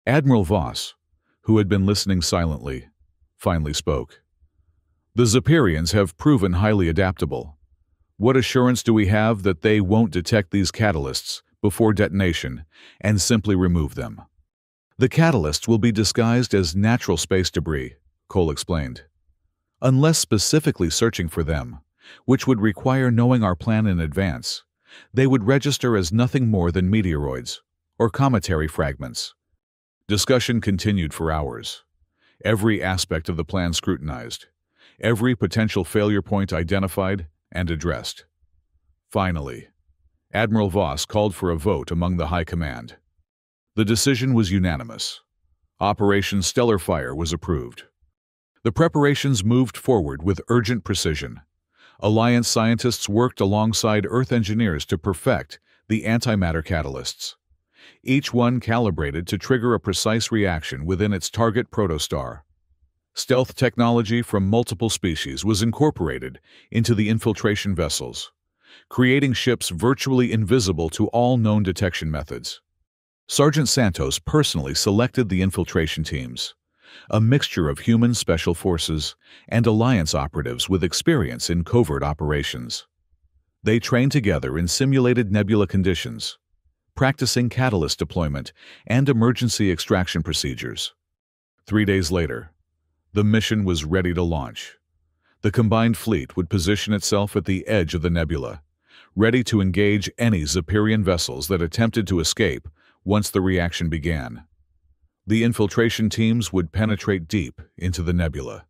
Admiral Voss, who had been listening silently, finally spoke. The Zephyrians have proven highly adaptable. What assurance do we have that they won't detect these catalysts before detonation and simply remove them? The catalysts will be disguised as natural space debris, Cole explained. Unless specifically searching for them, which would require knowing our plan in advance, they would register as nothing more than meteoroids or cometary fragments. Discussion continued for hours. Every aspect of the plan scrutinized, every potential failure point identified and addressed. Finally, Admiral Voss called for a vote among the High Command. The decision was unanimous. Operation Stellar Fire was approved. The preparations moved forward with urgent precision. Alliance scientists worked alongside Earth engineers to perfect the antimatter catalysts, each one calibrated to trigger a precise reaction within its target protostar. Stealth technology from multiple species was incorporated into the infiltration vessels, creating ships virtually invisible to all known detection methods. Sergeant Santos personally selected the infiltration teams, a mixture of human special forces and Alliance operatives with experience in covert operations. They trained together in simulated nebula conditions, practicing catalyst deployment and emergency extraction procedures. 3 days later, the mission was ready to launch. The combined fleet would position itself at the edge of the nebula, ready to engage any Zephyrian vessels that attempted to escape once the reaction began. The infiltration teams would penetrate deep into the nebula,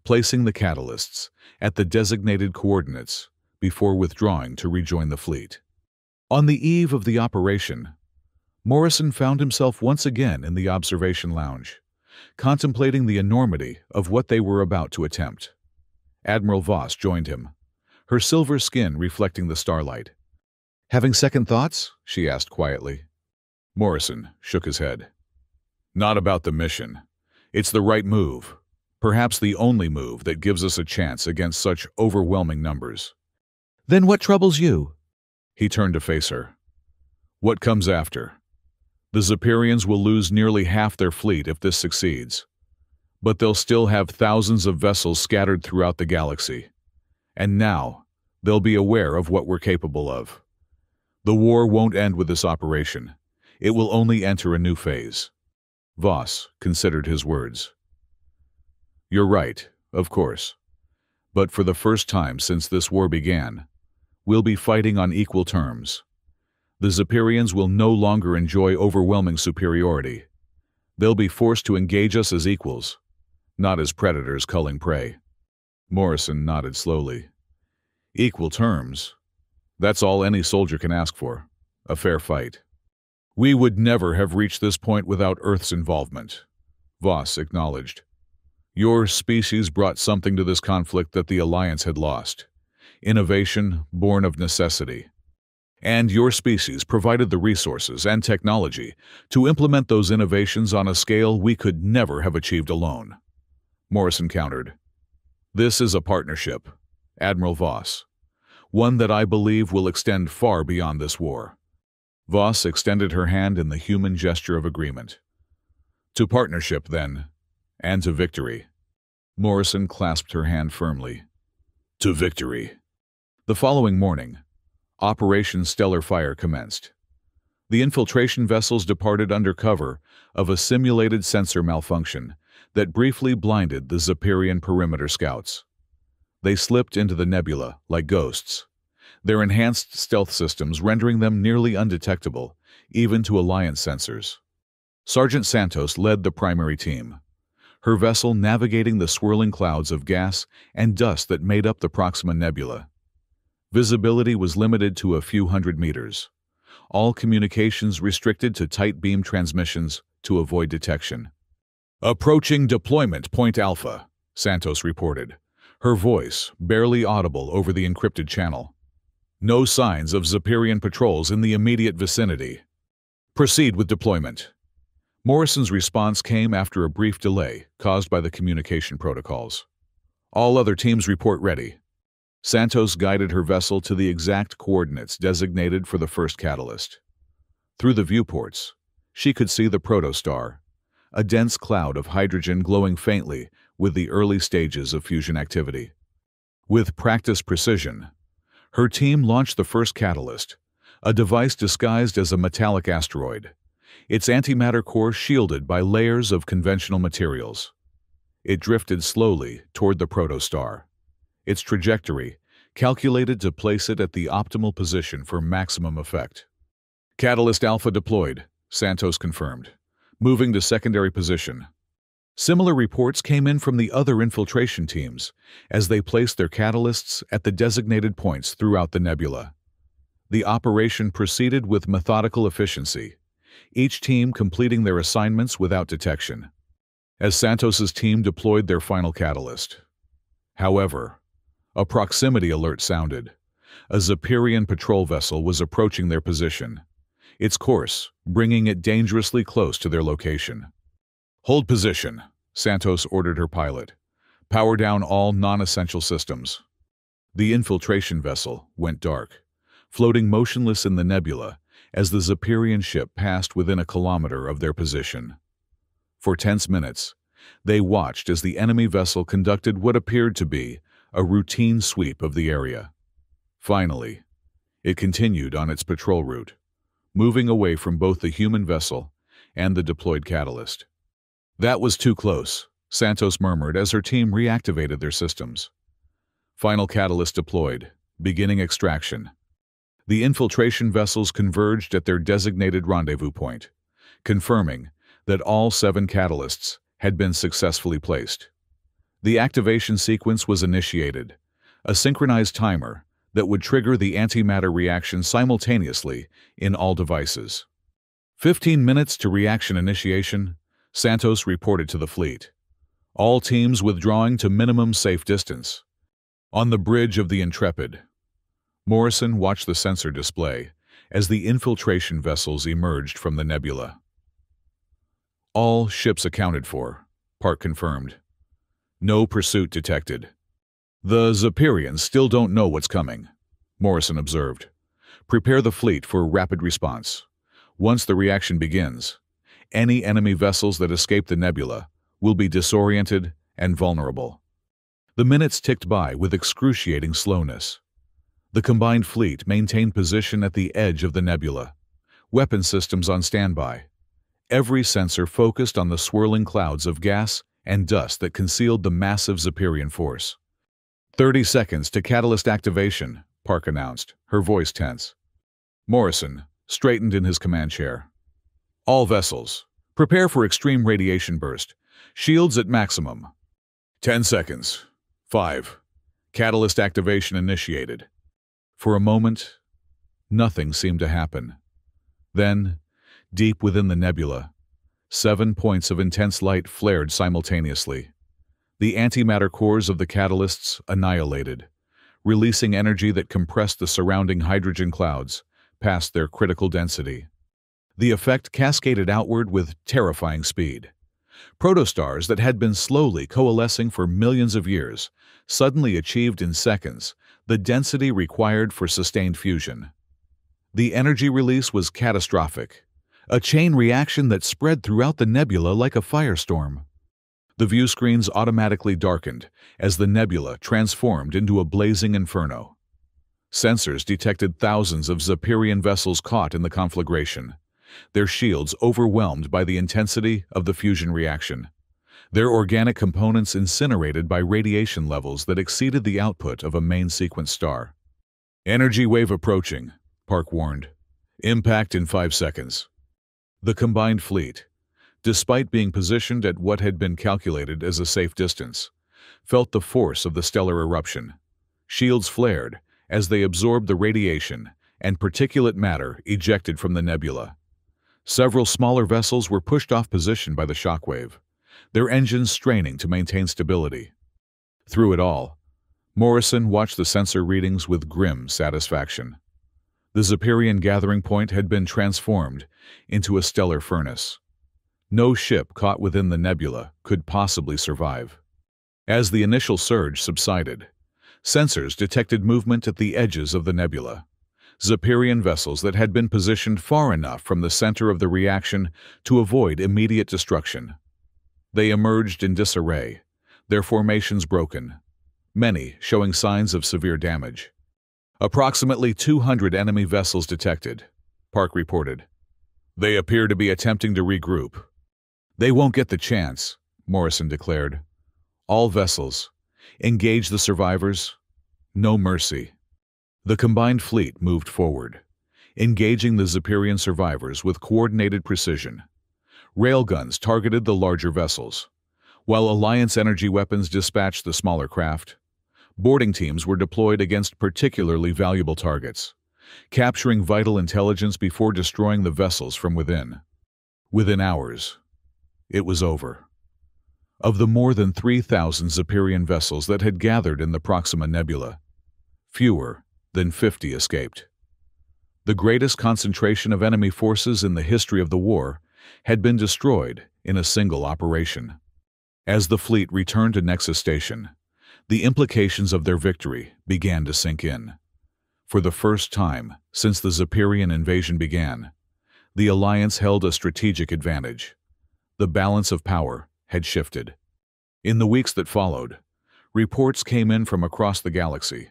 placing the catalysts at the designated coordinates before withdrawing to rejoin the fleet. On the eve of the operation, Morrison found himself once again in the observation lounge, contemplating the enormity of what they were about to attempt. Admiral Voss joined him, her silver skin reflecting the starlight. "Having second thoughts?" she asked quietly. Morrison shook his head. "Not about the mission. It's the right move, perhaps the only move that gives us a chance against such overwhelming numbers." "Then what troubles you?" He turned to face her. "What comes after? The Zephyrians will lose nearly half their fleet if this succeeds, but they'll still have thousands of vessels scattered throughout the galaxy. And now, they'll be aware of what we're capable of. The war won't end with this operation. It will only enter a new phase." Voss considered his words. "You're right, of course. But for the first time since this war began, we'll be fighting on equal terms. The Zephyrians will no longer enjoy overwhelming superiority. They'll be forced to engage us as equals, not as predators culling prey." Morrison nodded slowly. "Equal terms? That's all any soldier can ask for. A fair fight. We would never have reached this point without Earth's involvement," Voss acknowledged. "Your species brought something to this conflict that the Alliance had lost. Innovation born of necessity. And your species provided the resources and technology to implement those innovations on a scale we could never have achieved alone." Morrison countered. "This is a partnership, Admiral Voss. One that I believe will extend far beyond this war." Voss extended her hand in the human gesture of agreement. "To partnership, then, and to victory." Morrison clasped her hand firmly. "To victory." The following morning, Operation Stellar Fire commenced. The infiltration vessels departed under cover of a simulated sensor malfunction that briefly blinded the Zephyrian perimeter scouts. They slipped into the nebula like ghosts, their enhanced stealth systems rendering them nearly undetectable, even to Alliance sensors. Sergeant Santos led the primary team, her vessel navigating the swirling clouds of gas and dust that made up the Proxima Nebula. Visibility was limited to a few hundred meters, all communications restricted to tight beam transmissions to avoid detection. "Approaching deployment point Alpha," Santos reported, her voice barely audible over the encrypted channel. "No signs of Zephyrian patrols in the immediate vicinity. Proceed with deployment." Morrison's response came after a brief delay caused by the communication protocols. "All other teams report ready." Santos guided her vessel to the exact coordinates designated for the first catalyst. Through the viewports, she could see the protostar, a dense cloud of hydrogen glowing faintly with the early stages of fusion activity. With practiced precision, her team launched the first catalyst, a device disguised as a metallic asteroid, its antimatter core shielded by layers of conventional materials. It drifted slowly toward the protostar, its trajectory calculated to place it at the optimal position for maximum effect. "Catalyst Alpha deployed," Santos confirmed, moving to secondary position. Similar reports came in from the other infiltration teams as they placed their catalysts at the designated points throughout the nebula. The operation proceeded with methodical efficiency, each team completing their assignments without detection. As Santos's team deployed their final catalyst. However, a proximity alert sounded. A Zephyrian patrol vessel was approaching their position, its course bringing it dangerously close to their location. "Hold position," Santos ordered her pilot. "Power down all non-essential systems." The infiltration vessel went dark, floating motionless in the nebula as the Zephyrian ship passed within a kilometer of their position. For tense minutes, they watched as the enemy vessel conducted what appeared to be a routine sweep of the area. Finally, it continued on its patrol route, moving away from both the human vessel and the deployed catalyst. "That was too close," Santos murmured as her team reactivated their systems. Final catalyst deployed, beginning extraction. The infiltration vessels converged at their designated rendezvous point, confirming that all 7 catalysts had been successfully placed. The activation sequence was initiated, a synchronized timer that would trigger the antimatter reaction simultaneously in all devices. 15 minutes to reaction initiation, Santos reported to the fleet. All teams withdrawing to minimum safe distance. On the bridge of the Intrepid, Morrison watched the sensor display as the infiltration vessels emerged from the nebula. All ships accounted for, Park confirmed. No pursuit detected. The Zephyrians still don't know what's coming, Morrison observed. Prepare the fleet for rapid response. Once the reaction begins, any enemy vessels that escape the nebula will be disoriented and vulnerable. The minutes ticked by with excruciating slowness. The combined fleet maintained position at the edge of the nebula, weapon systems on standby. Every sensor focused on the swirling clouds of gas and dust that concealed the massive Zephyrian force. 30 seconds to catalyst activation, Park announced, her voice tense. Morrison straightened in his command chair. All vessels, prepare for extreme radiation burst. Shields at maximum. 10 seconds. 5. Catalyst activation initiated. For a moment, nothing seemed to happen. Then, deep within the nebula, 7 points of intense light flared simultaneously. The antimatter cores of the catalysts annihilated, releasing energy that compressed the surrounding hydrogen clouds past their critical density. The effect cascaded outward with terrifying speed. Protostars that had been slowly coalescing for millions of years suddenly achieved in seconds the density required for sustained fusion. The energy release was catastrophic, a chain reaction that spread throughout the nebula like a firestorm. The view screens automatically darkened as the nebula transformed into a blazing inferno. Sensors detected thousands of Zephyrian vessels caught in the conflagration, their shields overwhelmed by the intensity of the fusion reaction, their organic components incinerated by radiation levels that exceeded the output of a main-sequence star. Energy wave approaching, Park warned. Impact in 5 seconds. The combined fleet, despite being positioned at what had been calculated as a safe distance, felt the force of the stellar eruption. Shields flared as they absorbed the radiation and particulate matter ejected from the nebula. Several smaller vessels were pushed off position by the shockwave, their engines straining to maintain stability. Through it all, Morrison watched the sensor readings with grim satisfaction. The Zephyrian gathering point had been transformed into a stellar furnace. No ship caught within the nebula could possibly survive. As the initial surge subsided, sensors detected movement at the edges of the nebula. Zephyrian vessels that had been positioned far enough from the center of the reaction to avoid immediate destruction. They emerged in disarray, their formations broken, many showing signs of severe damage. Approximately 200 enemy vessels detected, Park reported. They appear to be attempting to regroup. They won't get the chance, Morrison declared. All vessels, engage the survivors, no mercy. The combined fleet moved forward, engaging the Zephyrian survivors with coordinated precision. Railguns targeted the larger vessels, while Alliance energy weapons dispatched the smaller craft. Boarding teams were deployed against particularly valuable targets, capturing vital intelligence before destroying the vessels from within. Within hours, it was over. Of the more than 3,000 Zephyrian vessels that had gathered in the Proxima Nebula, fewer than 50 escaped. The greatest concentration of enemy forces in the history of the war had been destroyed in a single operation. As the fleet returned to Nexus Station, the implications of their victory began to sink in. For the first time since the Zephyrian invasion began, the Alliance held a strategic advantage. The balance of power had shifted. In the weeks that followed, reports came in from across the galaxy.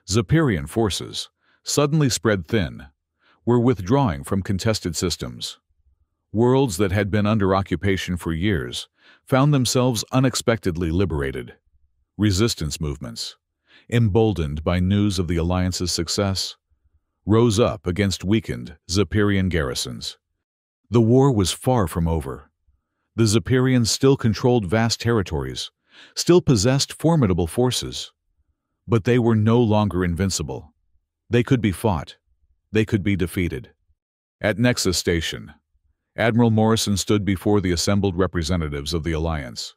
Zephyrian forces, suddenly spread thin, were withdrawing from contested systems. Worlds that had been under occupation for years found themselves unexpectedly liberated. Resistance movements, emboldened by news of the Alliance's success, rose up against weakened Zephyrian garrisons. The war was far from over. The Zephyrians still controlled vast territories, still possessed formidable forces. But they were no longer invincible. They could be fought. They could be defeated. At Nexus Station, Admiral Morrison stood before the assembled representatives of the Alliance.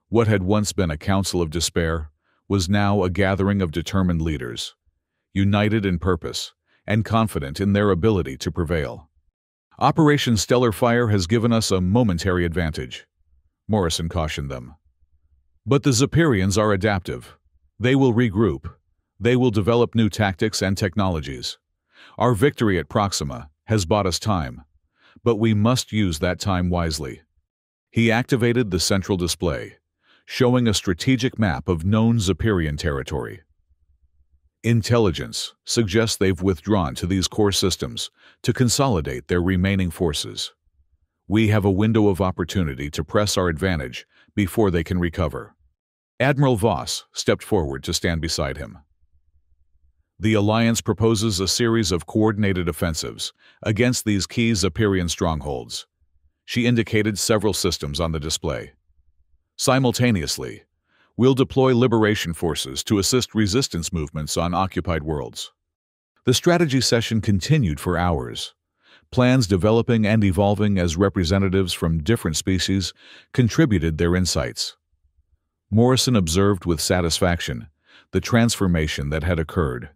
What had once been a council of despair was now a gathering of determined leaders, united in purpose and confident in their ability to prevail. Operation Stellar Fire has given us a momentary advantage, Morrison cautioned them. But the Zephyrians are adaptive. They will regroup. They will develop new tactics and technologies. Our victory at Proxima has bought us time, but we must use that time wisely. He activated the central display, showing a strategic map of known Zephyrian territory. Intelligence suggests they've withdrawn to these core systems to consolidate their remaining forces. We have a window of opportunity to press our advantage before they can recover. Admiral Voss stepped forward to stand beside him. The Alliance proposes a series of coordinated offensives against these key Zephyrian strongholds. She indicated several systems on the display. Simultaneously, we'll deploy liberation forces to assist resistance movements on occupied worlds. The strategy session continued for hours, plans developing and evolving as representatives from different species contributed their insights. Morrison observed with satisfaction the transformation that had occurred.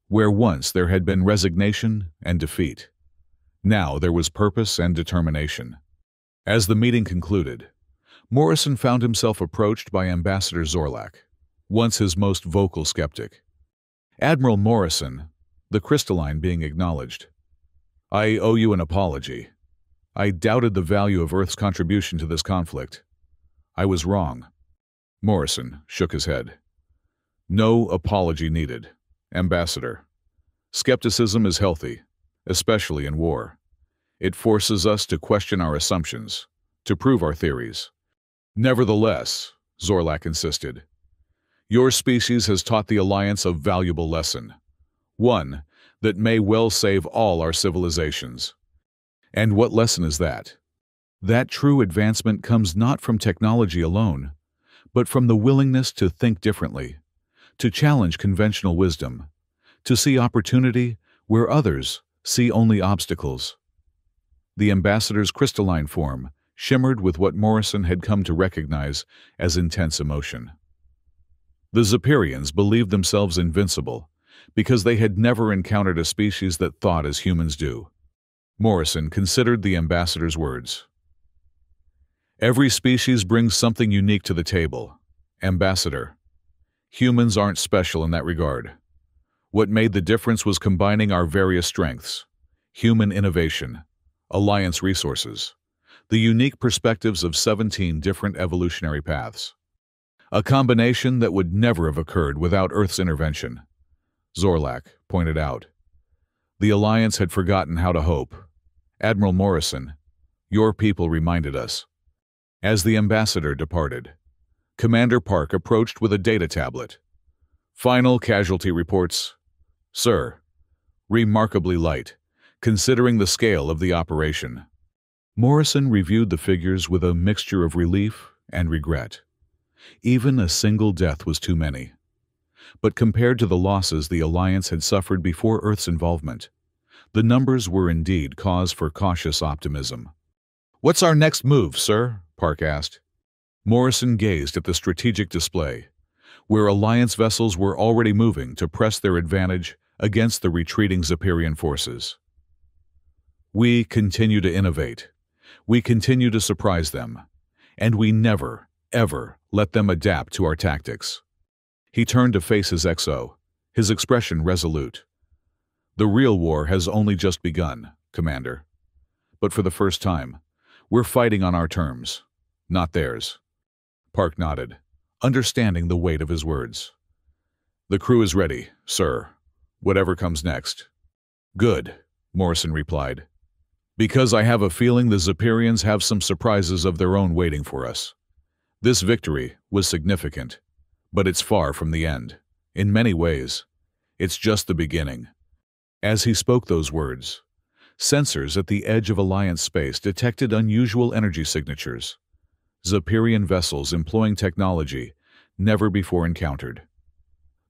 Where once there had been resignation and defeat, now there was purpose and determination. As the meeting concluded, Morrison found himself approached by Ambassador Zorlak, once his most vocal skeptic. Admiral Morrison, the crystalline being acknowledged. I owe you an apology. I doubted the value of Earth's contribution to this conflict. I was wrong. Morrison shook his head. No apology needed, Ambassador. Skepticism is healthy, especially in war. It forces us to question our assumptions, to prove our theories. Nevertheless, Zorlak insisted, your species has taught the Alliance a valuable lesson, one that may well save all our civilizations. And what lesson is that? That true advancement comes not from technology alone, but from the willingness to think differently, to challenge conventional wisdom, to see opportunity where others see only obstacles. The ambassador's crystalline form shimmered with what Morrison had come to recognize as intense emotion. The Zephyrians believed themselves invincible because they had never encountered a species that thought as humans do. Morrison considered the ambassador's words. Every species brings something unique to the table, Ambassador. Humans aren't special in that regard. What made the difference was combining our various strengths, human innovation, Alliance resources, the unique perspectives of 17 different evolutionary paths. A combination that would never have occurred without Earth's intervention, Zorlak pointed out. The Alliance had forgotten how to hope. Admiral Morrison, your people reminded us. As the ambassador departed, Commander Park approached with a data tablet. Final casualty reports. Sir, remarkably light, considering the scale of the operation. Morrison reviewed the figures with a mixture of relief and regret. Even a single death was too many. But compared to the losses the Alliance had suffered before Earth's involvement, the numbers were indeed cause for cautious optimism. What's our next move, sir? Park asked. Morrison gazed at the strategic display, where Alliance vessels were already moving to press their advantage against the retreating Zephyrian forces. We continue to innovate. We continue to surprise them. And we never, ever let them adapt to our tactics. He turned to face his XO, his expression resolute. The real war has only just begun, Commander. But for the first time, we're fighting on our terms, not theirs. Park nodded, understanding the weight of his words. The crew is ready, sir. Whatever comes next. Good, Morrison replied. Because I have a feeling the Zephyrians have some surprises of their own waiting for us. This victory was significant, but it's far from the end. In many ways, it's just the beginning. As he spoke those words, sensors at the edge of Alliance space detected unusual energy signatures. Zephyrian vessels employing technology never before encountered.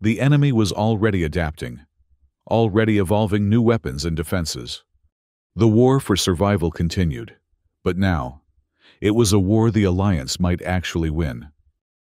The enemy was already adapting, already evolving new weapons and defenses. The war for survival continued, But now, it was a war the Alliance might actually win.